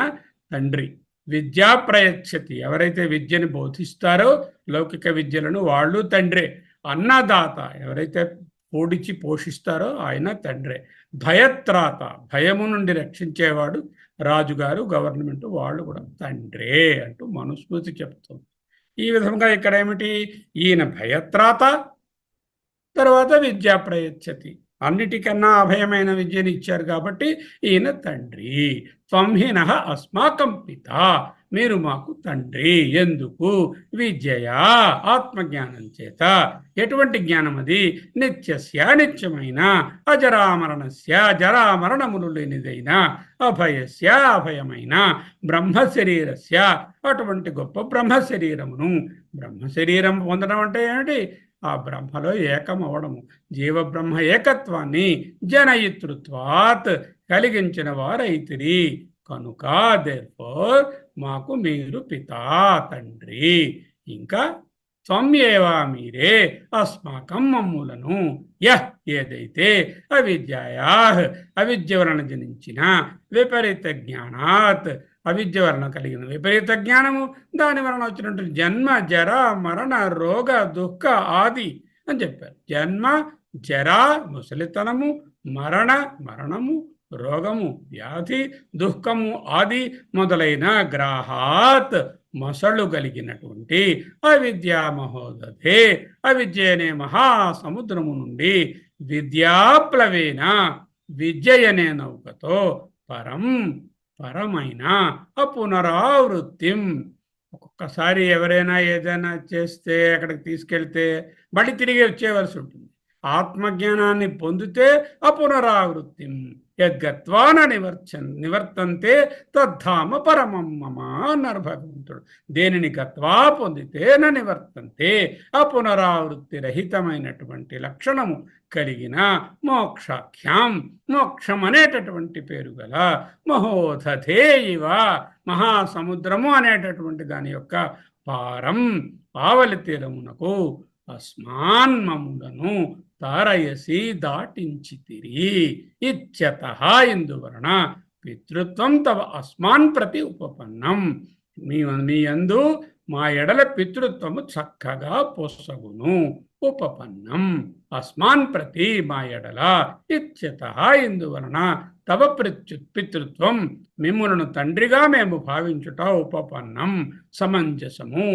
S1: తండ్రి. విద్యా ప్రయచ్చతి ఎవరైతే విద్యని బోధిస్తారో లౌకిక విద్యలను వాళ్ళు తండ్రే. అన్నదాత ఎవరైతే కూడిచి పోషిస్తారో ఆయన తండ్రే. భయత్రాత భయము నుండి రక్షించేవాడు రాజుగారు, గవర్నమెంట్, వాళ్ళు కూడా తండ్రే అంటూ మనుస్మృతి చెప్తుంది. ఈ విధంగా ఇక్కడ ఏమిటి? ఈయన భయత్రాత, తర్వాత విద్యా ప్రయచ్చతి, అన్నిటికన్నా అభయమైన విద్యను ఇచ్చారు కాబట్టి ఈయన తండ్రి. త్వంహిన అస్మాకం పిత, మీరు మాకు తండ్రి. ఎందుకు? విద్యయా ఆత్మజ్ఞానం చేత. ఎటువంటి జ్ఞానం అది? నిత్యస్య నిత్యమైన, అజరామరణస్య జరామరణములు లేనిదైన, అభయస్య అభయమైన, బ్రహ్మశరీరస్య అటువంటి గొప్ప బ్రహ్మశరీరమును. బ్రహ్మశరీరం పొందడం అంటే ఏమిటి? ఆ బ్రహ్మలో ఏకమవడము, జీవబ్రహ్మ ఏకత్వాన్ని జనయితృత్వాత్ కలిగించిన వారైతిరి. కనుక దేర్ఫోర్ మాకు మీరు పితా తండ్రి. ఇంకా త్వమేవా మీరే అస్మాకం మమ్ములను యహ్ ఏదైతే అవిద్యాయా అవిద్య వలన జనించిన విపరీత జ్ఞానాత్ అవిద్య వలన కలిగిన విపరీత జ్ఞానము, దాని వలన వచ్చినటువంటి జన్మ జర మరణ రోగ దుఃఖ ఆది అని చెప్పారు. జన్మ జర ముసలితనము, మరణము, రోగము వ్యాధి, దుఃఖము ఆది మొదలైన గ్రాహాత్ మొసళ్ళు కలిగినటువంటి అవిద్యా మహోదధే అవిద్య అనే మహాసముద్రము నుండి విద్యాప్లవేన విద్య అనే నౌకతో పరమైన అపునరావృత్తిం. ఒక్కొక్కసారి ఎవరైనా ఏదైనా చేస్తే అక్కడికి తీసుకెళ్తే మళ్ళీ తిరిగి వచ్చేవలసి ఉంటుంది. ఆత్మజ్ఞానాన్ని పొందితే అపునరావృత్తిం యద్గత్వాన నివర్తంతే తద్ధామ పరమం మమ అన్నారు భగవంతుడు. దేనిని గత్వా పొందితే నివర్తంతే అపునరావృత్తి రహితమైనటువంటి లక్షణము కలిగిన మోక్షాఖ్యాం, మోక్షం అనేటటువంటి పేరు గల మహోదధే ఇవ మహాసముద్రము అనేటటువంటి దాని యొక్క పారం ఆవలి తీరమునకు అస్మాన్మములను తారయసి దాటించితిరి. ఇత్యతః ఇందువలన పితృత్వం తవ అస్మాన్ ప్రతి ఉపపన్నం. మీ యందు మా ఎడల పితృత్వము చక్కగా పొసగును. ఉపపన్నం అస్మాన్ ప్రతి మా ఎడల. ఇత్యతః ఇందువలన తవ పితృత్వం మిమ్ములను తండ్రిగా మేము భావించుట ఉపపన్నం సమంజసము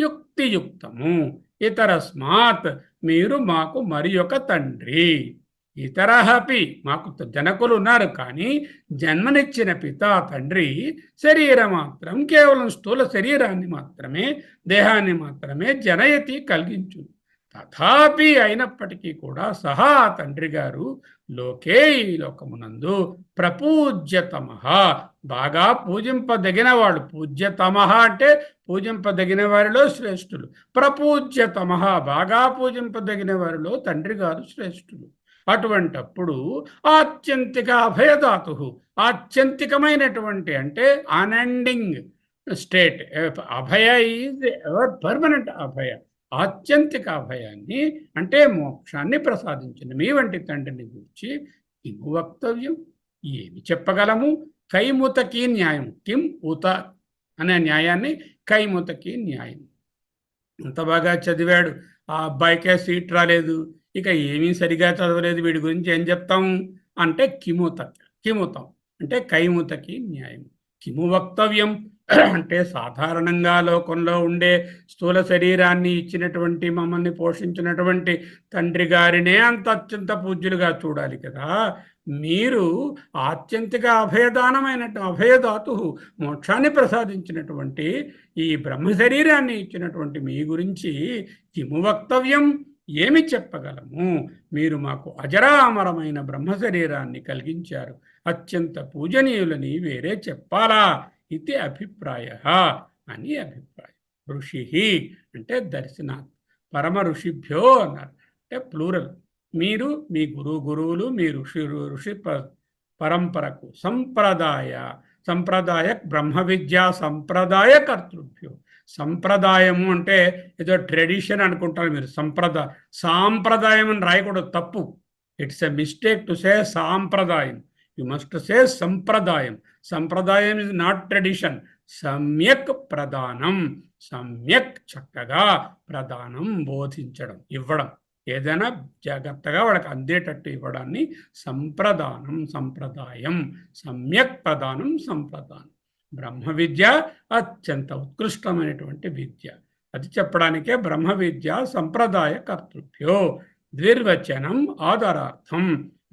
S1: యుక్తియుక్తము. ఇతరస్మాత్ మీరు మాకు మరి ఒక తండ్రి. ఇతరహపి మాకు జనకులు ఉన్నారు, కానీ జన్మనిచ్చిన పిత తండ్రి శరీరమాత్రం కేవలం స్థూల శరీరాన్ని మాత్రమే, దేహాన్ని మాత్రమే జనయతి కలిగించు. తథాపి అయినప్పటికీ కూడా సహా తండ్రి గారు లోకే ఈ లోకమునందు ప్రపూజ్యతమ బాగా పూజింపదగినవాడు. పూజ్యతమ అంటే పూజింపదగిన వారిలో శ్రేష్ఠులు. ప్రపూజ్యతమ బాగా పూజింపదగిన వారిలో తండ్రి గారు శ్రేష్ఠులు. అటువంటప్పుడు ఆత్యంతిక అభయదాతు, ఆత్యంతికమైనటువంటి అంటే అన్ఎండింగ్ స్టేట్ అభయ ఈజ్ ఎవర్ పర్మనెంట్ అభయ. ఆత్యంతిక అభయాన్ని అంటే మోక్షాన్ని ప్రసాదించిన మీ వంటి తండ్రిని గురించి కిము వక్తవ్యం, ఏమి చెప్పగలము? కైముతకి న్యాయం, కిం ఉత అనే న్యాయాన్ని కైముతకి న్యాయం. అంత బాగా చదివాడు, ఆ అబ్బాయికే సీట్ రాలేదు, ఇక ఏమీ సరిగా చదవలేదు, వీడి గురించి ఏం చెప్తాం అంటే కిముతం అంటే కైముతకి న్యాయం. కిము వక్తవ్యం అంటే సాధారణంగా లోకంలో ఉండే స్థూల శరీరాన్ని ఇచ్చినటువంటి మమ్మల్ని పోషించినటువంటి తండ్రి గారినే అంత అత్యంత పూజ్యులుగా చూడాలి కదా. మీరు ఆత్యంతిక అభయదాతు మోక్షాన్ని ప్రసాదించినటువంటి ఈ బ్రహ్మ శరీరాన్ని ఇచ్చినటువంటి మీ గురించి కిము వక్తవ్యం, ఏమి చెప్పగలము? మీరు మాకు అజరామరమైన బ్రహ్మ శరీరాన్ని కలిగించారు. అత్యంత పూజనీయులని వేరే చెప్పాలా? ఇది అభిప్రాయ అని అభిప్రాయం. ఋషి అంటే దర్శనాత్, పరమ ఋషిభ్యో అన్నారు. అంటే ప్లూరల్. మీరు మీ గురువులు మీ ఋషి పరంపరకు సంప్రదాయ బ్రహ్మ విద్యా సంప్రదాయ కర్తృభ్యో. సంప్రదాయము అంటే ఏదో ట్రెడిషన్ అనుకుంటారు మీరు. సాంప్రదాయం అని రాయకూడదు, తప్పు. It's a mistake to say సాంప్రదాయం. యు మస్ట్ సే సంప్రదాయం. సంప్రదాయం ఇస్ నాట్ ట్రెడిషన్. సమ్యక్ ప్రదానం, సమ్యక్ చక్కగా ప్రదానం, బోధించడం, ఇవ్వడం, ఏదైనా జాగ్రత్తగా వాళ్ళకి అందేటట్టు ఇవ్వడాన్ని సంప్రదాయం, సమ్యక్ ప్రదానం, సంప్రదానం. బ్రహ్మ విద్య అత్యంత ఉత్కృష్టమైనటువంటి విద్య. అది చెప్పడానికే బ్రహ్మ విద్య సంప్రదాయ కర్తృభ్యో. ద్విర్వచనం ఆదరార్థం,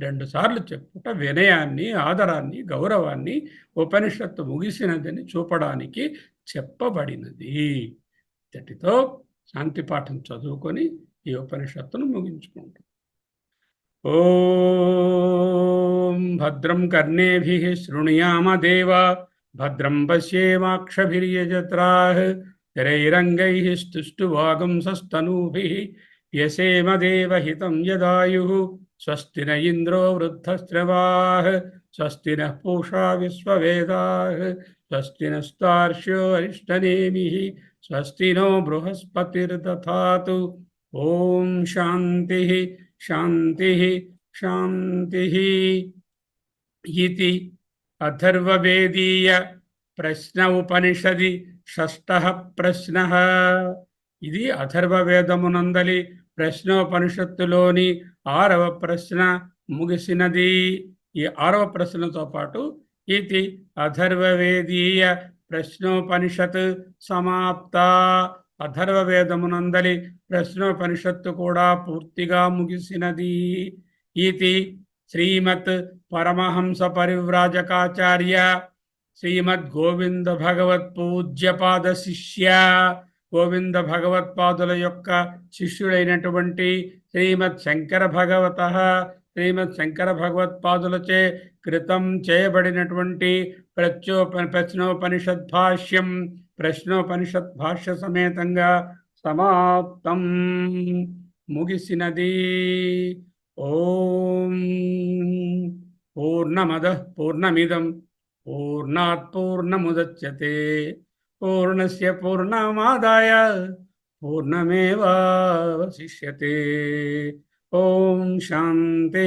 S1: రెండుసార్లు చెప్పుట వినయాన్ని, ఆదరాన్ని, గౌరవాన్ని ఉపనిషత్తు ముగిసినదని చూపడానికి చెప్పబడినది. ఇంతటితో శాంతి పాఠం చదువుకొని ఈ ఉపనిషత్తును ముగించుకుంటాం. ఓం భద్రం కర్ణేభిః శృణుయామ దేవా, భద్రం పశ్యేమాక్షభిర్యజత్రాః, స్థిరైరంగైః స్తుష్టువాగుంసస్తనూభిः, వ్యసేమ దేవహితం యదాయుః. స్వస్తి న ఇంద్రో వృద్ధశ్రవాः, స్వస్తి నః పూషా విశ్వవేదాः, స్వస్తి నస్తార్క్ష్యో అరిష్టనేమిः, స్వస్తి నో బృహస్పతిర్దధాతు. ఓం శాంతి శాంతి శాంతి. ఇది అథర్వవేదీయ ప్రశ్న ఉపనిషది షష్ఠః ప్రశ్నః. ఇది అథర్వవేదమునందలి ప్రశ్నోపనిషత్తులోని 6వ ప్రశ్న ముగిసినది. ఈ 6వ ప్రశ్నతో పాటు ఇది అథర్వవేదీయ ప్రశ్నోపనిషత్ సమాప్త. అథర్వవేదమునందలి ప్రశ్నోపనిషత్తు కూడా పూర్తిగా ముగిసినది. ఇది శ్రీమత్ పరమహంస పరివ్రాజకాచార్య శ్రీమద్ గోవింద భగవత్ పూజ్యపాద శిష్య, గోవింద భగవత్పాదుల యొక్క శిష్యుడైనటువంటి శ్రీమద్ శంకర శ్రీమద్ శంకర భగవత్పాదులచే కృతం చేయబడినటువంటి ప్రశ్నోపనిషత్ భాష్య సమేతంగా సమాప్తం, ముగిసినది. ఓం పూర్ణమదః పూర్ణమిదం పూర్ణాత్ పూర్ణముదచ్యతే పూర్ణస్య పూర్ణమాదాయ పూర్ణమేవావశిష్యతే. ఓం శాంతి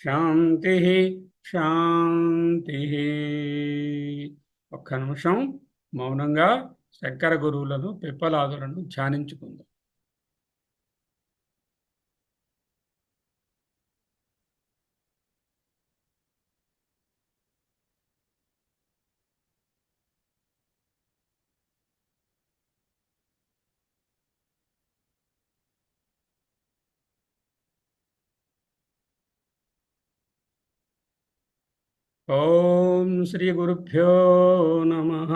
S1: శాంతి శాంతి. ఒక్క నిమిషం మౌనంగా శంకర గురువులను, పిప్పలాదులను ధ్యానించుకుందాం. ఓం శ్రీ గురుభ్యో నమః.